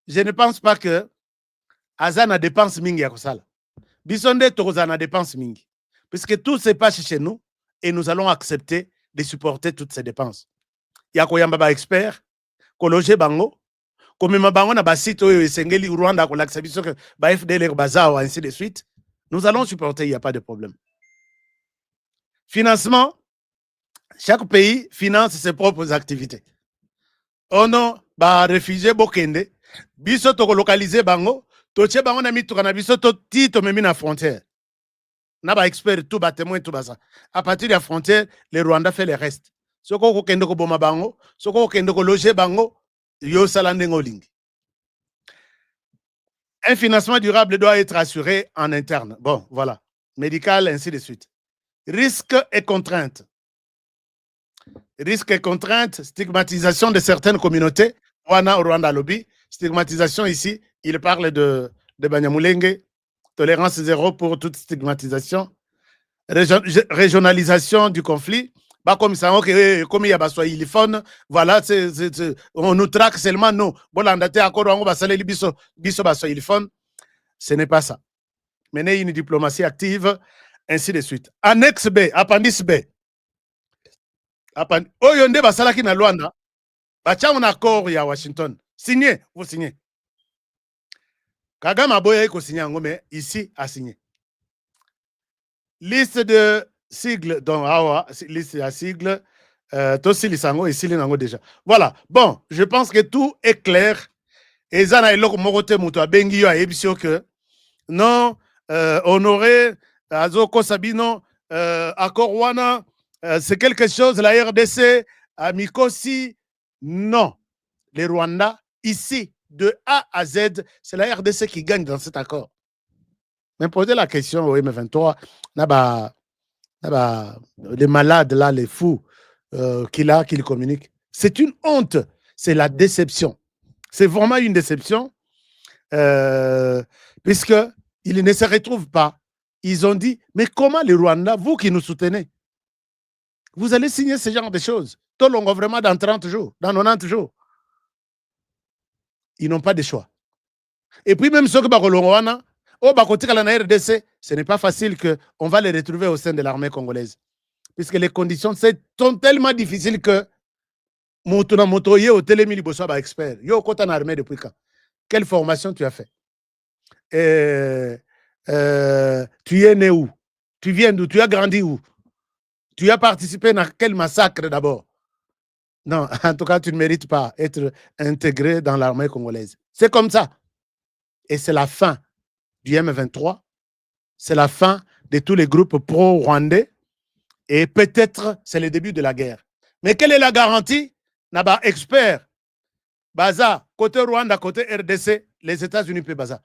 je ne pense pas que Azana dépense mingi à Kosala. Bisonde Torozana dépense mingi. Puisque tout se passe chez nous et nous allons accepter de supporter toutes ces dépenses. Yakoyamba ba expert, Kologe Bango, comme Mabango na basito et Sengeli Rwanda, ba FDLR Bazao, ainsi de suite. Nous allons supporter, il n'y a pas de problème. Financement, chaque pays finance ses propres activités. Oh non, ba réfugié Bokende, biso to localiser bango, toche bango na mituka na biso to tito memi na frontière. Na ba expert tout ba témoin tout ba ça. À partir de la frontière, le Rwanda fait le reste. Soko ko kende ko boma bango, soko ko kende ko loger bango, yo salande ngolingi. Un financement durable doit être assuré en interne. Bon, voilà. Médical, ainsi de suite. Risques et contraintes. Risques et contraintes, stigmatisation de certaines communautés. Wana Rwanda Lobby, stigmatisation ici, il parle de Banyamulenge, tolérance zéro pour toute stigmatisation. Régionalisation du conflit. Bah, comme ça, comme il y a besoin de voilà, on nous traque seulement nous. Ce n'est pas ça. Mener une diplomatie active, ainsi de suite. Annexe B, appendice B. Oyonde basalaki na Luanda, bacha un accord ya Washington. Signez, vous signez. Kagame Aboya ko signé mais ici a signé. Liste de sigles, donc liste à sigles, Tossi Lisango et Silinango déjà. Voilà. Bon, je pense que tout est clair. Et Zana Eloko Morote Moutoua Bengio a ébissé que non, honoré, Azoko Sabino, accord Wana, c'est quelque chose, la RDC, à Mikosi, non. Les Rwandais, ici, de A à Z, c'est la RDC qui gagne dans cet accord. Mais posez la question au M23, les malades là, les fous qui communiquent. C'est une honte, c'est la déception. C'est vraiment une déception, puisqu'ils ne se retrouvent pas. Ils ont dit, mais comment les Rwandais, vous qui nous soutenez, vous allez signer ce genre de choses. Tolongo vraiment dans 30 jours, dans 90 jours. Ils n'ont pas de choix. Et puis même ceux qui sont au RDC, ce n'est pas facile qu'on va les retrouver au sein de l'armée congolaise. Puisque les conditions sont tellement difficiles que Motuna Motoye au Télémili Bossaba expert. Yo, quand tu es en armée depuis quand? Quelle formation tu as fait? Tu es né où? Tu viens d'où? Tu as grandi où? Tu as participé dans quel massacre d'abord? Non, en tout cas, tu ne mérites pas être intégré dans l'armée congolaise. C'est comme ça. Et c'est la fin du M23. C'est la fin de tous les groupes pro-rwandais. Et peut-être c'est le début de la guerre. Mais quelle est la garantie? Naba expert. Baza, côté Rwanda, côté RDC, les États-Unis peuvent baza.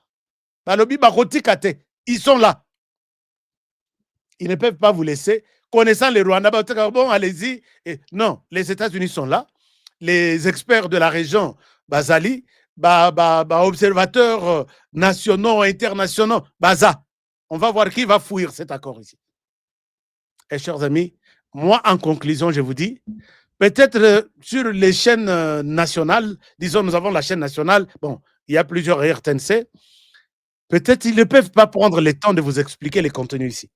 Balobi Bakoti Kate, ils sont là. Ils ne peuvent pas vous laisser. Connaissant les Rwandais, bon, allez-y. Non, les États-Unis sont là. Les experts de la région, Bazali, observateurs nationaux, internationaux, Baza. On va voir qui va fouiller cet accord ici. Et chers amis, moi, en conclusion, je vous dis, peut-être sur les chaînes nationales, disons, nous avons la chaîne nationale, bon, il y a plusieurs RTNC, peut-être ils ne peuvent pas prendre le temps de vous expliquer les contenus ici.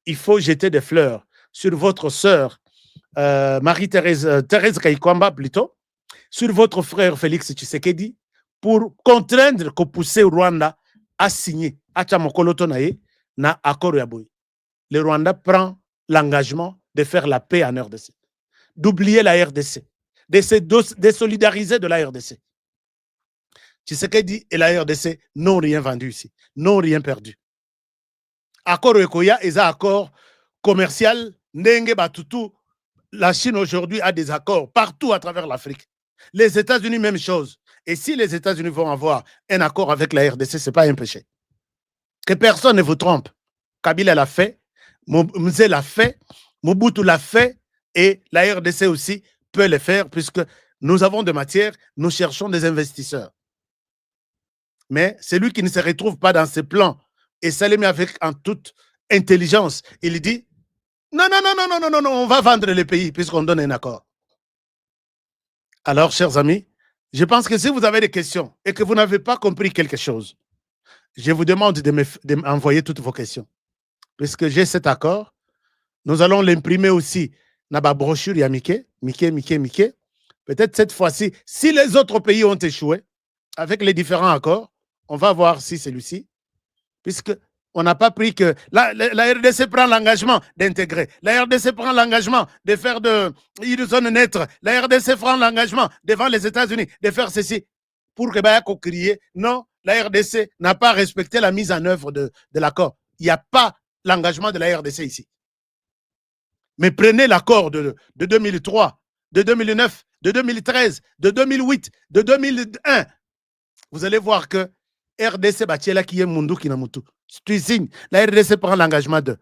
Il faut jeter des fleurs sur votre sœur, Thérèse Kayikwamba plutôt, sur votre frère Félix Tshisekedi, pour contraindre que pousser au Rwanda à signer, à Chamokolotonaye, na accord yaboui. Le Rwanda prend l'engagement de faire la paix en RDC, d'oublier la RDC, de se désolidariser de la RDC. Tshisekedi et la RDC n'ont rien vendu ici, n'ont rien perdu. Accord Ekoya est un accord commercial. Ndenge Batutu, la Chine aujourd'hui a des accords partout à travers l'Afrique. Les États-Unis, même chose. Et si les États-Unis vont avoir un accord avec la RDC, ce n'est pas un péché. Que personne ne vous trompe. Kabila l'a fait, Mzé l'a fait, Mobutu l'a fait, et la RDC aussi peut le faire, puisque nous avons de matière, nous cherchons des investisseurs. Mais celui qui ne se retrouve pas dans ces plans, et Salemi avec en toute intelligence, il dit non, on va vendre le pays puisqu'on donne un accord. Alors, chers amis, je pense que si vous avez des questions et que vous n'avez pas compris quelque chose, je vous demande de m'envoyer toutes vos questions. Puisque j'ai cet accord, nous allons l'imprimer aussi dans la brochure Mike. Peut-être cette fois-ci, si les autres pays ont échoué avec les différents accords, on va voir si celui-ci, puisque on n'a pas pris que la RDC prend l'engagement d'intégrer. La RDC prend l'engagement de faire une zone neutre. La RDC prend l'engagement devant les États-Unis de faire ceci pour que Bayako crier. Non, la RDC n'a pas respecté la mise en œuvre de l'accord. Il n'y a pas l'engagement de la RDC ici. Mais prenez l'accord de 2003, de 2009, de 2013, de 2008, de 2001. Vous allez voir que RDC Batiela qui est Mundu Kinamutu. La RDC prend l'engagement de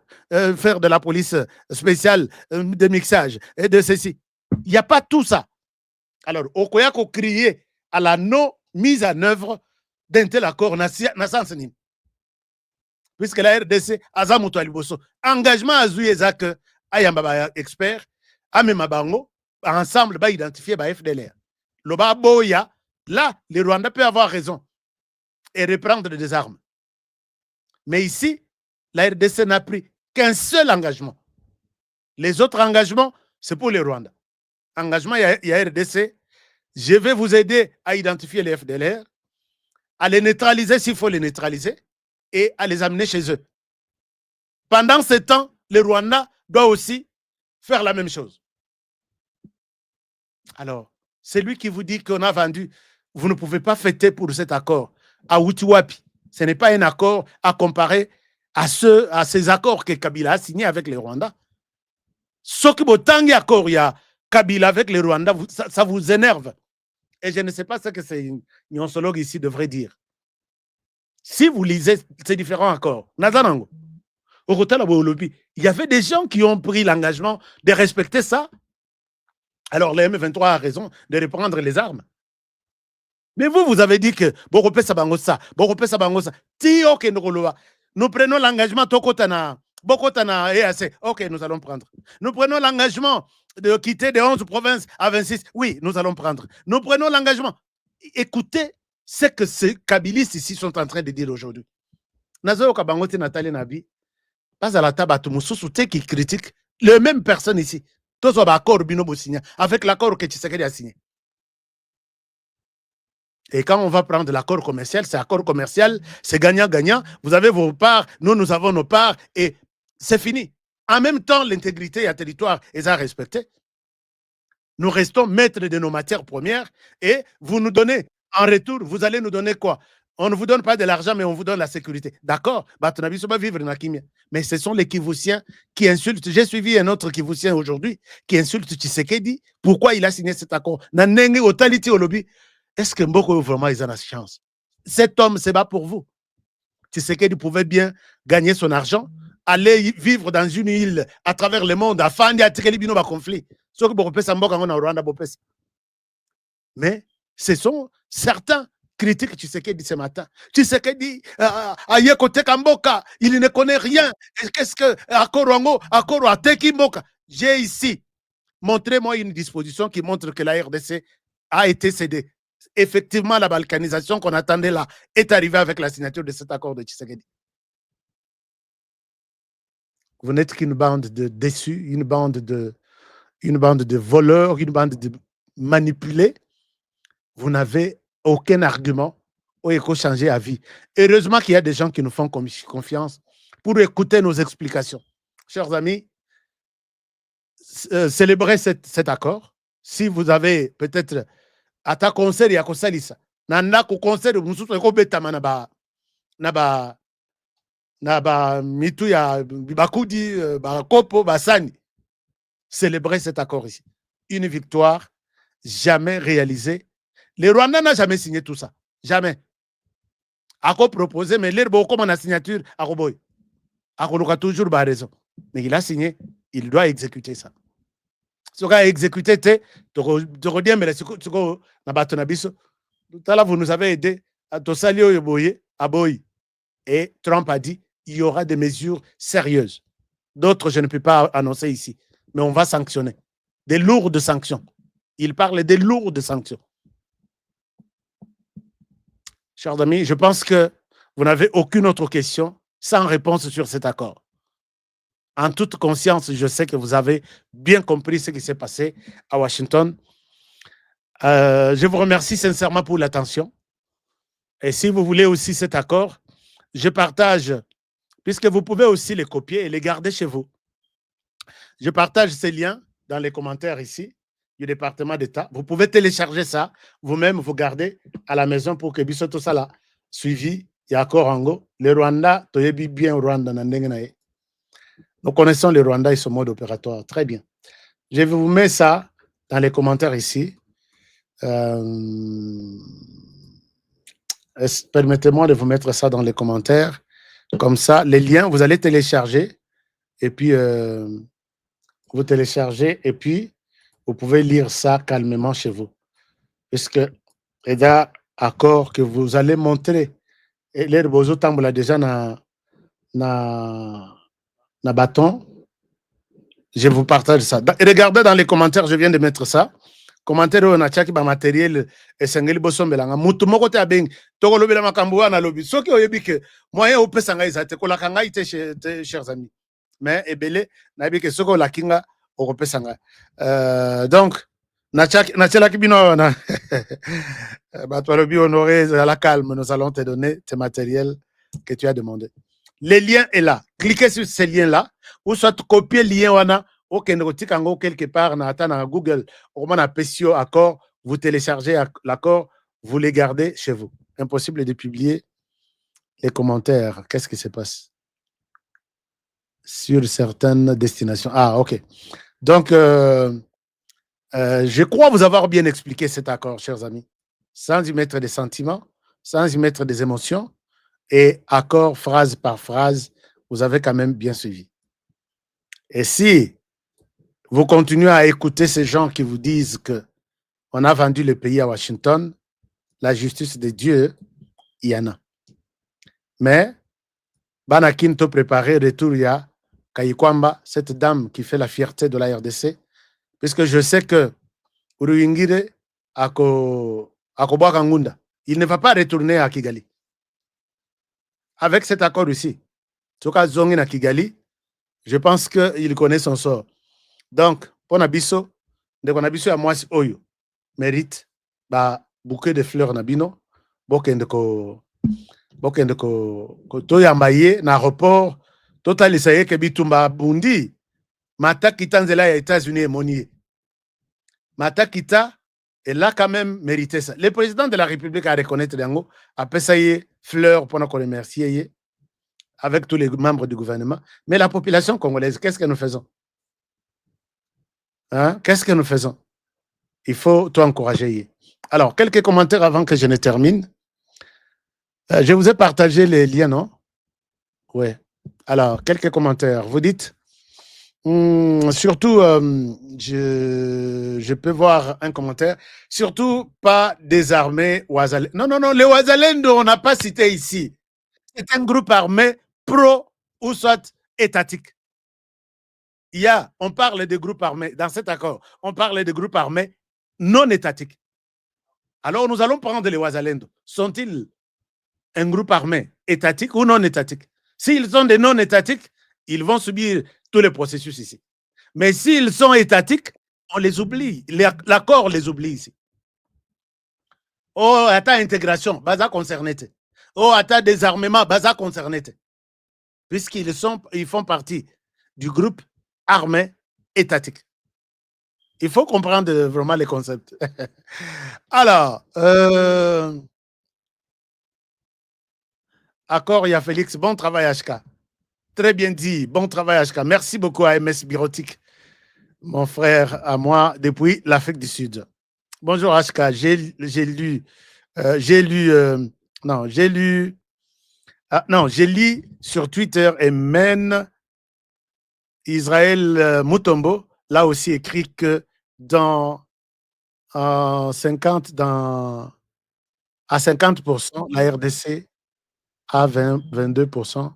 faire de la police spéciale, de mixage et de ceci. Il n'y a pas tout ça. Alors, Okoyako crier à la non-mise en œuvre d'un tel accord, puisque la RDC, Azamuto Aliboso, engagement à Zuyezak, Ayambaba expert, Amemabango, ensemble, va identifier la FDLR. Loba Boya, là, les Rwandais peuvent avoir raison et reprendre des armes. Mais ici, la RDC n'a pris qu'un seul engagement. Les autres engagements, c'est pour les Rwandais. Engagement, il y a RDC. Je vais vous aider à identifier les FDLR, à les neutraliser s'il faut les neutraliser et à les amener chez eux. Pendant ce temps, le Rwanda doit aussi faire la même chose. Alors, c'est lui qui vous dit qu'on a vendu. Vous ne pouvez pas fêter pour cet accord à Wutiwapi. Ce n'est pas un accord à comparer à ces accords que Kabila a signés avec les Rwandais. Ce que vous avez accord, il y a Kabila avec les Rwandais, ça vous énerve. Et je ne sais pas ce que c'est une nyonsologue ici devrait dire. Si vous lisez ces différents accords, Nazanango, il y avait des gens qui ont pris l'engagement de respecter ça. Alors, le M23 a raison de reprendre les armes. Mais vous avez dit que Boropé Sabangosa, nous prenons l'engagement Tokotana, Bokotana EAC. Ok, nous allons prendre. Nous prenons l'engagement de quitter de 11 provinces à 26. Oui, nous allons prendre. Nous prenons l'engagement. Écoutez ce que ces kabilistes ici sont en train de dire aujourd'hui. Nazo Kabangote Nathalie Nabi, pas à la table qui critique les mêmes personnes ici. Tous ont accord Binobo signé avec l'accord que Tshisekedi a signé. Et quand on va prendre l'accord commercial, c'est accord commercial, c'est gagnant-gagnant. Vous avez vos parts, nous avons nos parts, et c'est fini. En même temps, l'intégrité et le territoire est à respecter. Nous restons maîtres de nos matières premières, et vous nous donnez, en retour, vous allez nous donner quoi? On ne vous donne pas de l'argent, mais on vous donne la sécurité. D'accord, Batonabiso va vivre dans Kimia. Mais ce sont les Kivusiens qui insultent. J'ai suivi un autre Kivusien aujourd'hui qui insulte Tshisekedi. Pourquoi il a signé cet accord? Est-ce que Mboko vraiment ils ont la chance? Cet homme, c'est pas pour vous. Tshisekedi pouvait bien gagner son argent, aller vivre dans une île à travers le monde, afin d'attirer les conflits. Mais ce sont certains critiques Tshisekedi ce matin. Tshisekedi, il ne connaît rien. Qu'est-ce que Akoro Ateki Mboka? J'ai ici, montrez-moi une disposition qui montre que la RDC a été cédée. Effectivement, la balkanisation qu'on attendait là est arrivée avec la signature de cet accord de Tshisekedi. Vous n'êtes qu'une bande de déçus, une bande de voleurs, une bande de manipulés. Vous n'avez aucun argument ou il faut changer à vie. Heureusement qu'il y a des gens qui nous font confiance pour écouter nos explications. Chers amis, célébrez cet accord. Si vous avez peut-être ata concert ya kosalisa na ko concert mususu ko betama na ba mitu ya bakudi ba kopo basani, célébrez cet accord ici. Une victoire jamais réalisée. Le Rwanda n'a jamais signé tout ça. Jamais. Ako proposé, mais l'air beaucoup comme la signature, Ako boy. Ako a toujours ba raison. Mais il a signé, il doit exécuter ça. Ce qu'il a exécuté, tu reviens, mais tout à l'heure, vous nous avez aidé à Tosali à Boy. Et Trump a dit, il y aura des mesures sérieuses. D'autres, je ne peux pas annoncer ici. Mais on va sanctionner. Des lourdes sanctions. Il parle des lourdes sanctions. Chers amis, je pense que vous n'avez aucune autre question sans réponse sur cet accord. En toute conscience, je sais que vous avez bien compris ce qui s'est passé à Washington. Je vous remercie sincèrement pour l'attention. Et si vous voulez aussi cet accord, je partage, puisque vous pouvez aussi les copier et les garder chez vous. Je partage ces liens dans les commentaires ici du département d'État. Vous pouvez télécharger ça vous-même, vous gardez à la maison pour que Bissoto Sala suivi. Il y a encore Ango. Le Rwanda, Toyebi bien au Rwanda. Nous connaissons le Rwanda et son mode opératoire. Très bien. Je vais vous mettre ça dans les commentaires ici. Permettez-moi de vous mettre ça dans les commentaires. Comme ça, les liens, vous allez télécharger. Et puis, vous téléchargez. Et puis, vous pouvez lire ça calmement chez vous. Puisque, il y a accord que vous allez montrer. Et les Bozo Tamboula déjà na bâton. Je vous partage ça. Regardez dans les commentaires, je viens de mettre ça. Commentaire on a chaki ba matériel et sengeli bosombelanga mutu moko te abeng toko lobela makambo na lobi soki oyebi ke moyen opesa ngai za te kola ngai te chers amis, mais ebele na yebi ke soko la kinga okopesa ngai. Donc na chela kibino na ba to lobi honoré à la calme, nous allons te donner tes matériels que tu as demandé. Le lien est là. Cliquez sur ce lien là ou soit copier le lien wana au Kenrotikango quelque part na Google au moins PCO accord, vous téléchargez l'accord, vous les gardez chez vous. Impossible de publier les commentaires. Qu'est-ce qui se passe sur certaines destinations? Ah, ok. Donc, je crois vous avoir bien expliqué cet accord, chers amis, sans y mettre des sentiments, sans y mettre des émotions, et accord phrase par phrase, vous avez quand même bien suivi. Et si vous continuez à écouter ces gens qui vous disent qu'on a vendu le pays à Washington, la justice de Dieu, il y en a. Mais, Banakin te préparer retour ya Kayikwamba, cette dame qui fait la fierté de la RDC, puisque je sais que Uruingire Akobakangunda, il ne va pas retourner à Kigali. Avec cet accord ici, Tsoka Zongi na Kigali, je pense qu'il connaît son sort. Donc, pour Nabiso, dès qu'on a biso à moi, Oyo, mérite bouquet de fleurs Nabino, Bokendeko Toyambaye, na report, total isaye ke bitumba bundi, mata kita nzela ya États-Unis et monier. Mata kita Et là, quand même, mérité ça. Le président de la République a reconnu Yango, a payé fleurs pour nous remercier avec tous les membres du gouvernement. Mais la population congolaise, qu'est-ce que nous faisons? Hein? Qu'est-ce que nous faisons? Il faut tout encourager. Alors, quelques commentaires avant que je ne termine. Je vous ai partagé les liens, non? Oui. Alors, quelques commentaires. Vous dites, surtout, je peux voir un commentaire, surtout pas désarmer Ouazalendo. Non, non, non, les Ouazalendo, on n'a pas cité ici. C'est un groupe armé pro ou soit étatique. On parle de groupes armés, dans cet accord, on parle de groupes armés non étatiques. Alors, nous allons prendre les Ouazalendo. Sont-ils un groupe armé étatique ou non étatique? S'ils sont des non étatiques, ils vont subir tous les processus ici. Mais s'ils sont étatiques, on les oublie. L'accord les oublie ici. Oh, à ta intégration, baza concerné. Oh, à ta désarmement, baza concerné. Puisqu'ils font partie du groupe armé étatique. Il faut comprendre vraiment les concepts. Alors, accord, il y a Félix. Bon travail, HK. Très bien dit. Bon travail, HK. Merci beaucoup à MS Birotique, mon frère à moi, depuis l'Afrique du Sud. Bonjour, HK. J'ai lu sur Twitter et même Israël Mutombo l'a aussi écrit que à 50%, la RDC à 22%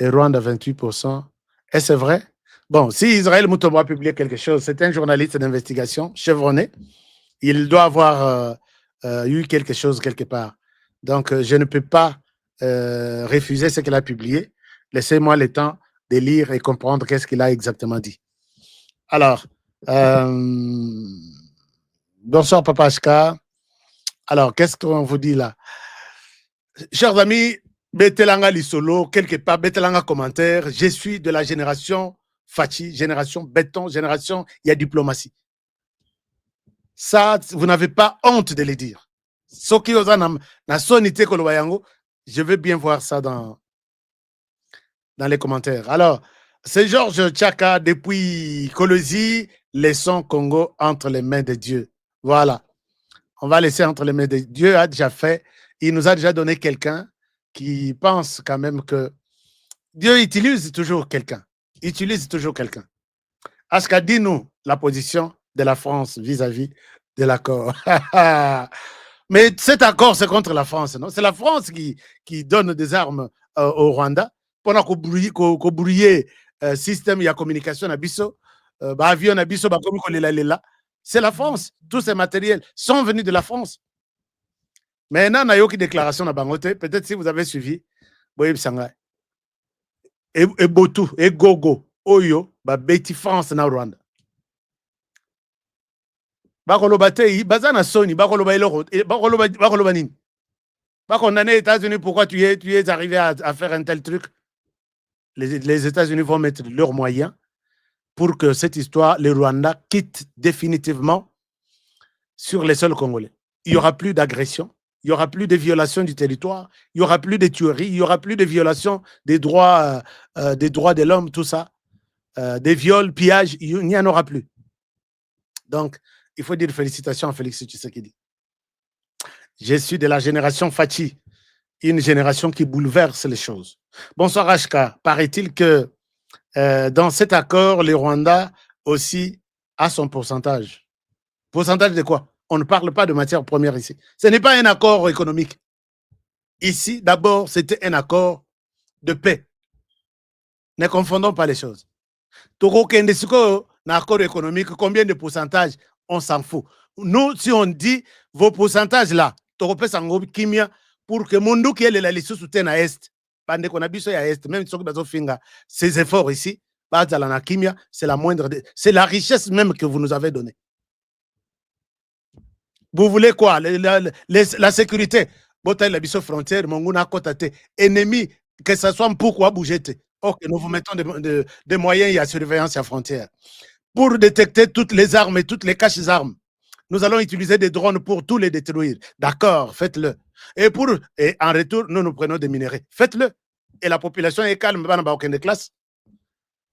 et Rwanda 28%. Et c'est vrai? Bon, si Israël Mutombo a publié quelque chose, c'est un journaliste d'investigation chevronné, il doit avoir eu quelque chose quelque part. Donc, je ne peux pas refuser ce qu'il a publié. Laissez-moi le temps de lire et comprendre qu'est-ce qu'il a exactement dit. Alors, bonsoir Papa HK. Alors, qu'est-ce qu'on vous dit là? Chers amis, Betelanga Lisolo, quelque part, Betelanga commentaire, je suis de la génération Fachi, génération béton, génération, il y a diplomatie. Ça, vous n'avez pas honte de le dire. Je veux bien voir ça dans les commentaires. Alors, c'est Georges Tchaka depuis Kolosi, laissons Congo entre les mains de Dieu. Voilà. On va laisser entre les mains de Dieu. A déjà fait. Il nous a déjà donné quelqu'un qui pense quand même que Dieu utilise toujours quelqu'un. Aska, dis-nous la position de la France vis-à-vis de l'accord. Mais cet accord, c'est contre la France, non? C'est la France qui donne des armes au Rwanda pendant qu'on brouille système de communication à Bisso, avion à Bisso, c'est la France. Tous ces matériels sont venus de la France. Maintenant, il y a une déclaration à Bangote. Peut-être si vous avez suivi, et Botu, et Gogo, Oyo, Betty France na Rwanda. Bakoloba te, bazana soni, bakoloba eloro, bakoloba nini. Bakondamné les États-Unis, pourquoi tu es arrivé à faire un tel truc? Les États-Unis vont mettre leurs moyens pour que cette histoire, le Rwanda, quitte définitivement sur les sols congolais. Il n'y aura plus d'agression, il n'y aura plus de violation du territoire, il n'y aura plus de tueries, il n'y aura plus de violation des droits de l'homme, tout ça. Des viols, pillages, il n'y en aura plus. Donc, il faut dire félicitations à Félix Tshisekedi. Je suis de la génération Fachi, une génération qui bouleverse les choses. Bonsoir HK, paraît-il que dans cet accord, le Rwanda aussi a son pourcentage. Pourcentage de quoi? On ne parle pas de matières premières ici. Ce n'est pas un accord économique. Ici, d'abord, c'était un accord de paix. Ne confondons pas les choses. Un accord économique, combien de pourcentage? On s'en fout. Nous, si on dit vos pourcentages là, pour que Mundu qui est la liste soutient à Est, même si ces efforts ici, c'est la moindre, c'est la richesse même que vous nous avez donnée. Vous voulez quoi? La sécurité. La frontière, ennemi, que ce soit pourquoi bouger. Ok, nous vous mettons des moyens et la surveillance à frontière pour détecter toutes les armes et toutes les caches armes. nous allons utiliser des drones pour tous les détruire. D'accord, faites-le. Et en retour, nous prenons des minerais. Faites-le. Et la population est calme, pas dans aucune classe.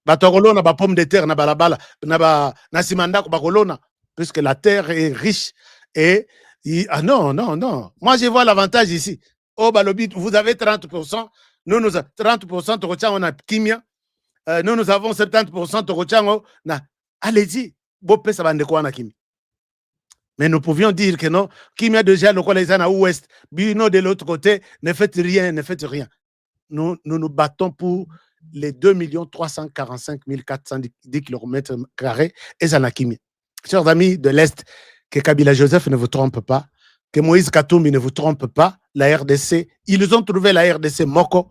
Batogolo na ba pomme de terre na balabala na simanda bakolona, puisque la terre est riche et ah non. Moi je vois l'avantage ici. Oh balobit, vous avez 30%, nous 30% de on a kimia. Nous avons 70% de na allez-y. Bopé ça va de quoi na kimia. Mais nous pouvions dire que non, kimia déjà le les à ouest, bino de l'autre côté, ne faites rien. Nous nous battons pour les 2 345 410 km² et Zanakimi. Chers amis de l'Est, que Kabila Joseph ne vous trompe pas, que Moïse Katumbi ne vous trompe pas, la RDC, ils ont trouvé la RDC Moko,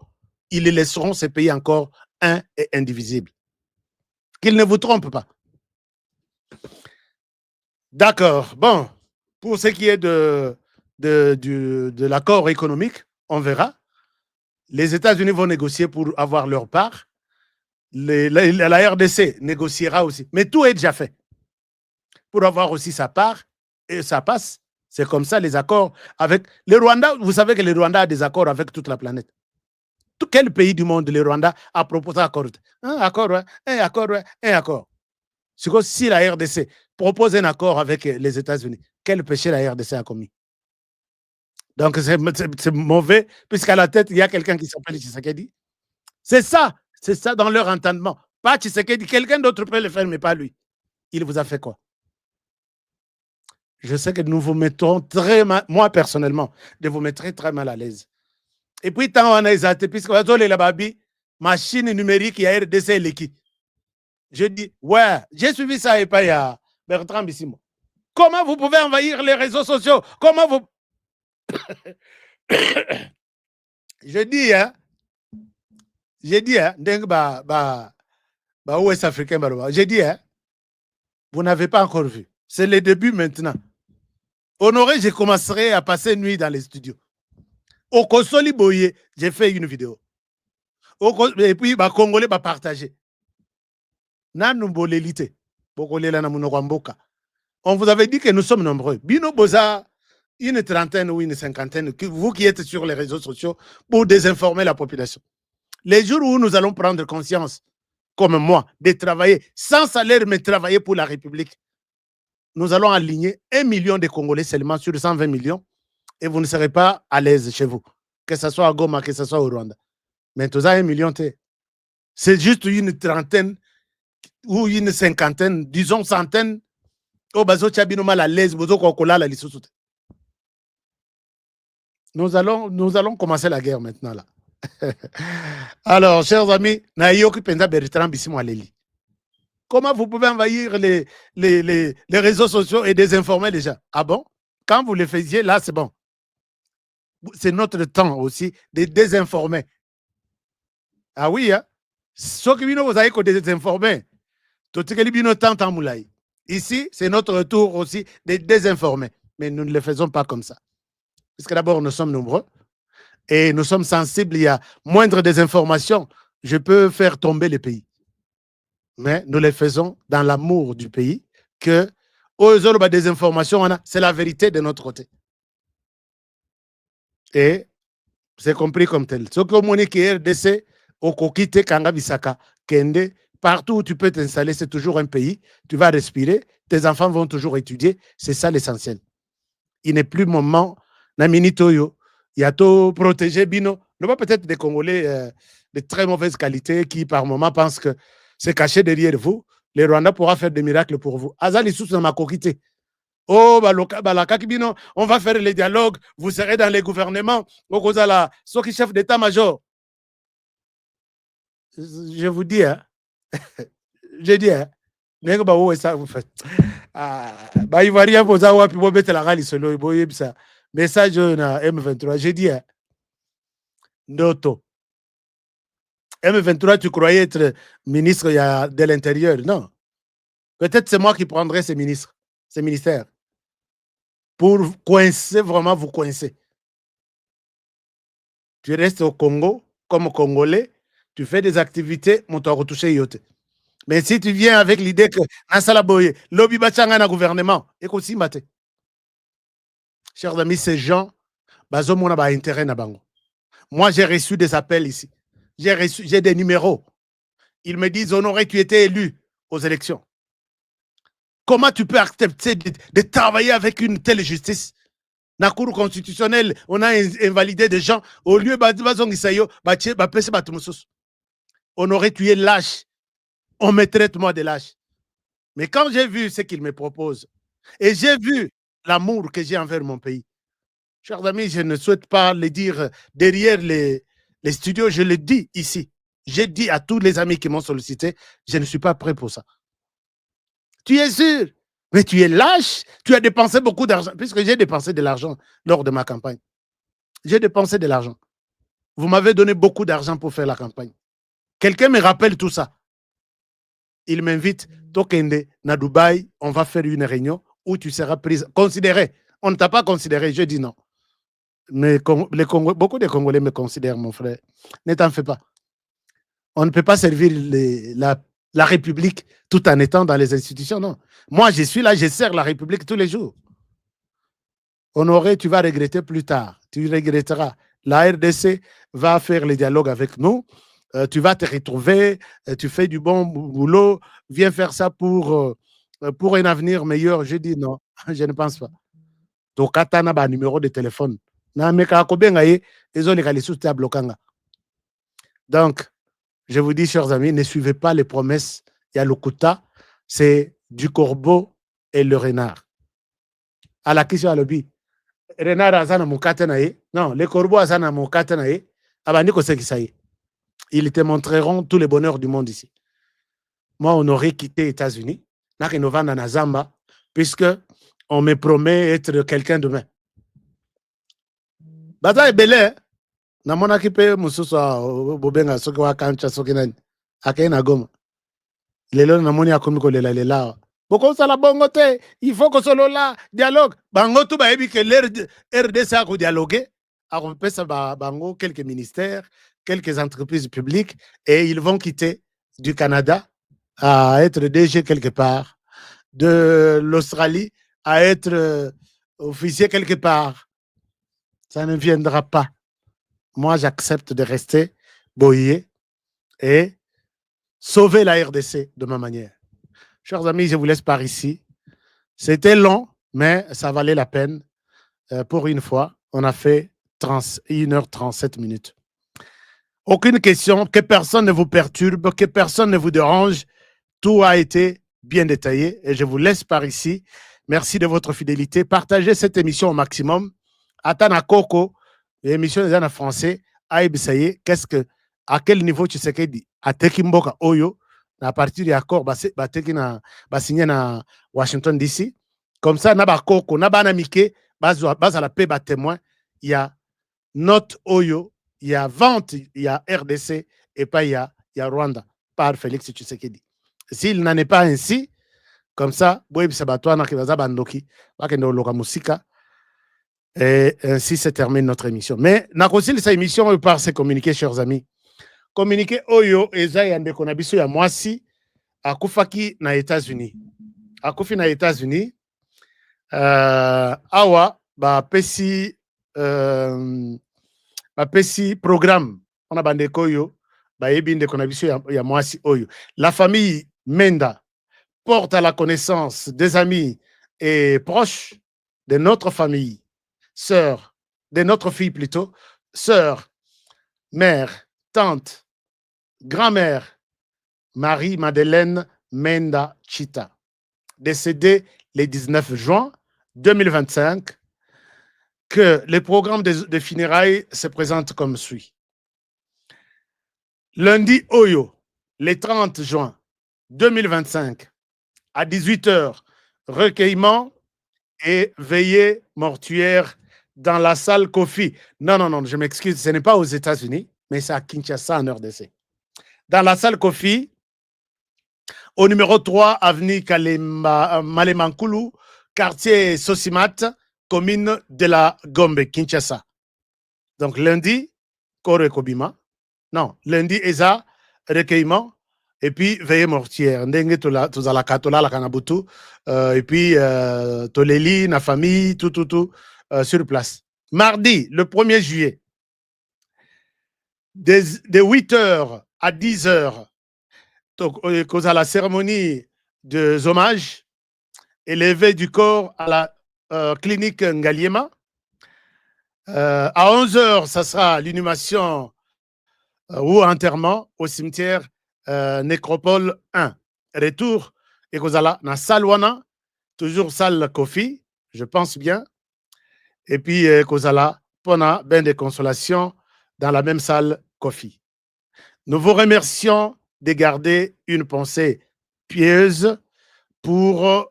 ils laisseront ces pays encore un et indivisible. Qu'ils ne vous trompent pas. D'accord. Bon, pour ce qui est de l'accord économique, on verra. Les États-Unis vont négocier pour avoir leur part. La RDC négociera aussi. Mais tout est déjà fait. Pour avoir aussi sa part, et ça passe. C'est comme ça les accords avec le Rwanda. Vous savez que le Rwanda a des accords avec toute la planète. Quel pays du monde le Rwanda a proposé un accord? Un accord. Si la RDC propose un accord avec les États-Unis, quel péché la RDC a commis? Donc, c'est mauvais, puisqu'à la tête, il y a quelqu'un qui s'appelle Tshisekedi. C'est ça dans leur entendement. Pas Tshisekedi, quelqu'un d'autre peut le faire, mais pas lui. Il vous a fait quoi? Je sais que nous vous mettrons très mal, moi personnellement, je vous mettrai très mal à l'aise. Et puis, tant on a exalté, puisque la babi, machine numérique, il y a RDC et l'équipe. Je dis, ouais, j'ai suivi ça et pas il y a Bertrand Bissimo. Comment vous pouvez envahir les réseaux sociaux? Comment vous... Je dis, Ouest africain, j'ai dit, vous n'avez pas encore vu. C'est le début maintenant. Honoré, je commencerai à passer nuit dans les studios. Au Kosoli Boye, j'ai fait une vidéo. Et puis, Congolais va partager. On vous avait dit que nous sommes nombreux. Bino Boza, une trentaine ou une cinquantaine, vous qui êtes sur les réseaux sociaux, pour désinformer la population. Les jours où nous allons prendre conscience, comme moi, de travailler sans salaire, mais travailler pour la République, nous allons aligner 1 million de Congolais seulement sur 120 millions et vous ne serez pas à l'aise chez vous, que ce soit à Goma, que ce soit au Rwanda. Mais tous 1 million, c'est juste une trentaine ou une cinquantaine, disons centaine, au bazo tchabino mal à l'aise, bozo kokola la lissoute. Nous allons commencer la guerre maintenant là. Alors, chers amis, Nayoki Penda Bertrand Bissimo Aleli. Comment vous pouvez envahir les réseaux sociaux et désinformer les gens? Ah bon? Quand vous le faisiez, là, c'est bon. C'est notre temps aussi de désinformer. Ah oui, hein? Ce que vous avez désinformer. Ici, c'est notre tour aussi de désinformer. Mais nous ne le faisons pas comme ça. Parce que d'abord, nous sommes nombreux et nous sommes sensibles. Il y a moindre désinformation, je peux faire tomber le pays. Mais nous les faisons dans l'amour du pays, que aux autres des informations, c'est la vérité de notre côté. Et c'est compris comme tel. Ce que Monique RDC, au Kokite, Kanga Bisaka, Kende, partout où tu peux t'installer, c'est toujours un pays. Tu vas respirer, tes enfants vont toujours étudier. C'est ça l'essentiel. Il n'est plus moment, Namini Toyo, il y a tout protégé, Bino. Ne pas peut-être des Congolais de très mauvaise qualité qui, par moment, pensent que c'est caché derrière vous. Le Rwanda pourra faire des miracles pour vous. Azali sous ma coquité. Oh, on va faire les dialogues, vous serez dans les gouvernements. Ceux qui chef d'état-major. Je vous dis, hein. Je dis, hein. Ça vous faites. Ivoirien, vous avez pu mettre la rallye solo. Message na M23. Je dis, hein. Noto. M23, tu croyais être ministre de l'Intérieur? Non. Peut-être c'est moi qui prendrai ces ministres, ces ministères. Pour coincer, vraiment vous coincer. Tu restes au Congo, comme Congolais, tu fais des activités, mon toit retouché yote. Mais si tu viens avec l'idée que Nassala Boye, lobby bachanga na gouvernement, et qu'aussi mate. Chers amis, ces gens, bazomona ba intérêt na bango. Moi, j'ai reçu des appels ici. J'ai des numéros. Ils me disent, Honoré, tu étais élu aux élections. Comment tu peux accepter de travailler avec une telle justice? Na cour constitutionnelle, on a invalidé des gens. Au lieu Honoré, tu es lâche. On me traite moi de lâche. Mais quand j'ai vu ce qu'il me propose, et j'ai vu l'amour que j'ai envers mon pays, chers amis, je ne souhaite pas le dire derrière les studios, je le dis ici. J'ai dit à tous les amis qui m'ont sollicité, je ne suis pas prêt pour ça. Tu es sûr? Mais tu es lâche. Tu as dépensé beaucoup d'argent, puisque j'ai dépensé de l'argent lors de ma campagne. J'ai dépensé de l'argent. Vous m'avez donné beaucoup d'argent pour faire la campagne. Quelqu'un me rappelle tout ça. Il m'invite, Tokende, na Dubaï, on va faire une réunion où tu seras prise, considéré. On ne t'a pas considéré, je dis non. Mais beaucoup de Congolais me considèrent, mon frère. Ne t'en fais pas. On ne peut pas servir la République tout en étant dans les institutions, non. Moi, je suis là, je sers la République tous les jours. Honoré, tu vas regretter plus tard. Tu regretteras. La RDC va faire le dialogue avec nous. Tu vas te retrouver. Tu fais du bon boulot. Viens faire ça pour un avenir meilleur. Je dis non, je ne pense pas. Donc, attends, un numéro de téléphone. Donc, je vous dis, chers amis, ne suivez pas les promesses. Il y a le Kouta, c'est du corbeau et le renard. À la question à l'objet. Renard azana mukatanaye. Non, les corbeaux azana mukatanaye. Abaniko sekisaye. Ils te montreront tous les bonheurs du monde ici. Moi, on aurait quitté les États-Unis, puisque on me promet être quelqu'un demain. Bata est belé. Namona kipe mususa bobenga soki wa kancha soki nani. Akaina goma. Lelo namoni akomiko lela. Boko sala bongo te, il faut que solo là dialogue. Bango tout ba ebi que l'RDC a dialoguer. On peut ça bango quelques ministères, quelques entreprises publiques et ils vont quitter du Canada à être DG quelque part, de l'Australie à être officier quelque part. Ça ne viendra pas. Moi, j'accepte de rester boyé et sauver la RDC de ma manière. Chers amis, je vous laisse par ici. C'était long, mais ça valait la peine. Pour une fois, on a fait 1h37 minutes. Aucune question, que personne ne vous perturbe, que personne ne vous dérange. Tout a été bien détaillé et je vous laisse par ici. Merci de votre fidélité. Partagez cette émission au maximum. Atana Koko, l'émission est en français. Aïb Saye, à quel niveau tu sais qu'il dit? À Tekimboka Oyo, à partir de l'accord, signé à Washington DC. Comme ça, na ba Koko, na ba namike, bas à la paix, témoin. Il y a Note Oyo, il y a vente, il y a RDC et pas il y a Rwanda par Félix Tshisekedi. S'il n'en est pas ainsi, comme ça, et ainsi se termine notre émission. Mais nakosil sa émission par se communiquer, chers amis. Communiquer Oyo eza ya ndeko na biso ya mwasi akufaki na États-Unis. Akufi na États-Unis. Awa bapesi programme on a bandeko oyo bayebi ndeko na biso ya mwasi oyo. La famille Menda porte à la connaissance des amis et proches de notre famille, sœur, de notre fille plutôt, sœur, mère, tante, grand-mère, Marie-Madeleine Menda Chita, décédée le 19 juin 2025, que le programme de funérailles se présente comme suit. Lundi Oyo, le 30 juin 2025, à 18h, recueillement et veillée mortuaire dans la salle Kofi. Non, je m'excuse, ce n'est pas aux États-Unis, mais c'est à Kinshasa en RDC. Dans la salle Kofi, au numéro 3, avenue Malemankulu, quartier Sosimat, commune de la Gombe, Kinshasa. Donc lundi, Kore Kobima. Non, lundi, Eza, recueillement, et puis veillée mortière. Ndenge tozala katola la kanabutu, et puis toleli, na famille, tout. sur place. Mardi, le 1er juillet, de 8h à 10h, cause à la cérémonie des hommages et l'éveil du corps à la clinique Ngaliema. À 11h, ça sera l'inhumation ou enterrement au cimetière Nécropole 1. Retour, et cause à la salle wana, toujours salle Kofi, je pense bien. Et puis, cause à la pona, bain de consolation dans la même salle Kofi. Nous vous remercions de garder une pensée pieuse pour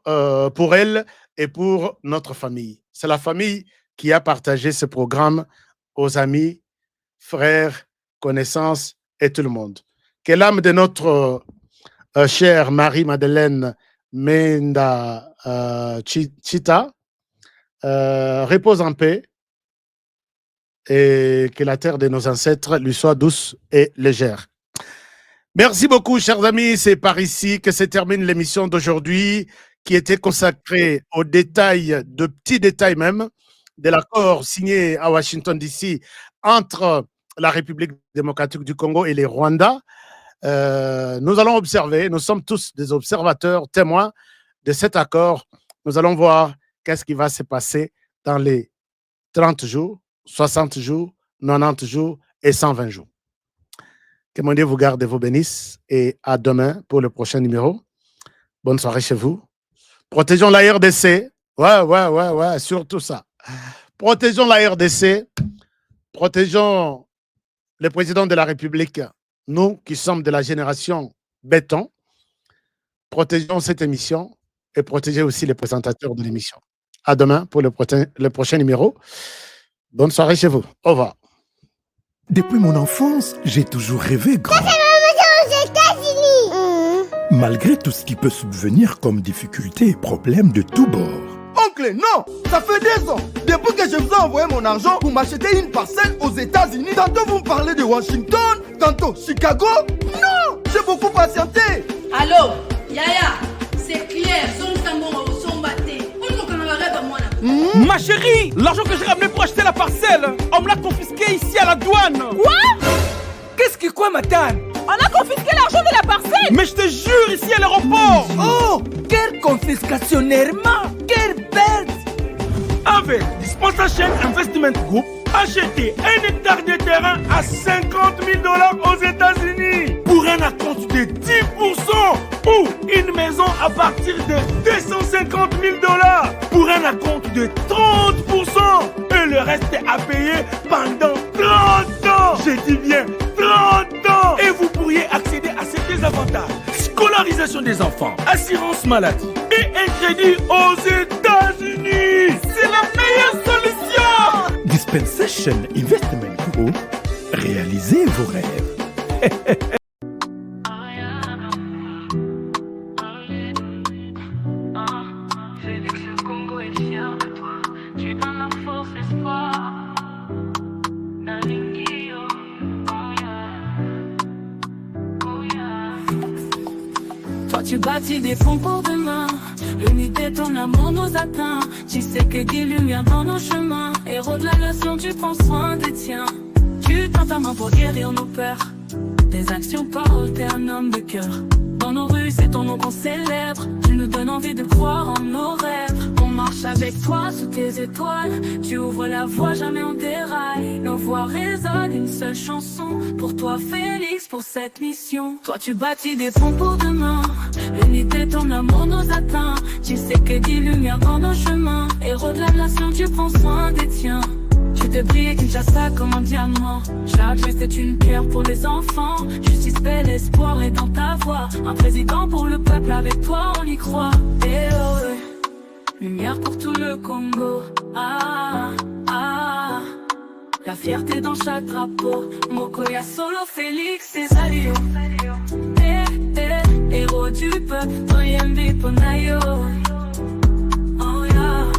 elle et pour notre famille. C'est la famille qui a partagé ce programme aux amis, frères, connaissances et tout le monde. Que l'âme de notre chère Marie-Madeleine Menda Chita repose en paix et que la terre de nos ancêtres lui soit douce et légère. Merci beaucoup, chers amis. C'est par ici que se termine l'émission d'aujourd'hui qui était consacrée aux détails, de petits détails même, de l'accord signé à Washington, D.C. entre la République démocratique du Congo et les Rwandais. Nous allons observer, nous sommes tous des observateurs, témoins de cet accord. Nous allons voir qu'est-ce qui va se passer dans les 30 jours, 60 jours, 90 jours et 120 jours. Que mon Dieu vous garde et vous bénisse. Et à demain pour le prochain numéro. Bonne soirée chez vous. Protégeons la RDC. Ouais, surtout ça. Protégeons la RDC. Protégeons le président de la République. Nous qui sommes de la génération béton. Protégeons cette émission et protégez aussi les présentateurs de l'émission. À demain pour le prochain numéro. Bonne soirée chez vous. Au revoir. Depuis mon enfance, j'ai toujours rêvé grand. Malgré tout ce qui peut subvenir comme difficultés et problèmes de tous bords. Oncle, non, ça fait 2 ans. Depuis que je vous ai envoyé mon argent pour m'acheter une parcelle aux États-Unis, tantôt vous me parlez de Washington, tantôt Chicago. Non, j'ai beaucoup patienté. Allô, Yaya, c'est clair, Ma chérie, l'argent que j'ai ramené pour acheter la parcelle, on me l'a confisqué ici à la douane. Quoi? Qu'est-ce qui quoi, madame? On a confisqué l'argent de la parcelle. Mais je te jure, ici à l'aéroport. Oh, quelle confiscationnairement, quelle perte. Avec Dispensation Investment Group, achetez 1 hectare de terrain à $50 000 aux États-Unis pour un acompte de 10% ou une maison à partir de $250 000 pour un acompte de 30% et le reste à payer pendant 30 ans. Je dis bien 30 ans. Et vous pourriez accéder à ces désavantages: scolarisation des enfants, assurance maladie et un crédit aux États-Unis. C'est la meilleure solution. Dispensation Investment Group, réalisez vos rêves. Tu bâtis des ponts pour demain. L'unité, ton amour nous atteint. Tu sais que des lumières dans nos chemins. Héros de la nation, tu prends soin des tiens. Tu tends ta main pour guérir nos peurs. Tes actions parlent, t'es un homme de cœur. Dans nos rues, c'est ton nom qu'on célèbre. Tu nous donnes envie de croire en nos rêves. On marche avec toi sous tes étoiles. Tu ouvres la voie, jamais on déraille. Nos voix résonnent, une seule chanson. Pour toi, Félix, pour cette mission. Toi, tu bâtis des ponts pour demain. L'unité, ton amour nous atteint. Tu sais que des lumières dans nos chemins. Héros de la nation, tu prends soin des tiens. Tu te brilles Kinshasa comme un diamant. Chaque geste est une pierre pour les enfants. Justice, paix, l'espoir est dans ta voix. Un président pour le peuple, avec toi on y croit. Et oh, lumière pour tout le Congo. Ah, ah, la fierté dans chaque drapeau. Mokoya Solo, Félix et Salio. Héros du peuple, Toyembi Ponayo. Oh yeah.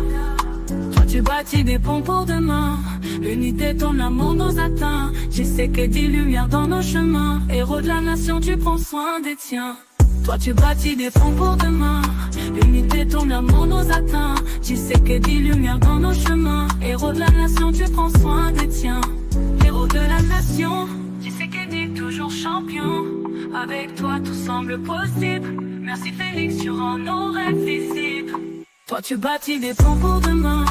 Toi tu bâtis des ponts pour demain. L'unité, ton amour nous atteint. Je sais que des lumières dans nos chemins. Héros de la nation, tu prends soin des tiens. Toi tu bâtis des ponts pour demain. L'unité, ton amour nous atteint. Tu sais que des lumières dans nos chemins. Héros de la nation, tu prends soin des tiens. Héros de la nation, tu sais que t'es toujours champion. Avec toi tout semble possible. Merci Félix, tu rends nos rêves visibles. Toi tu bâtis des ponts pour demain.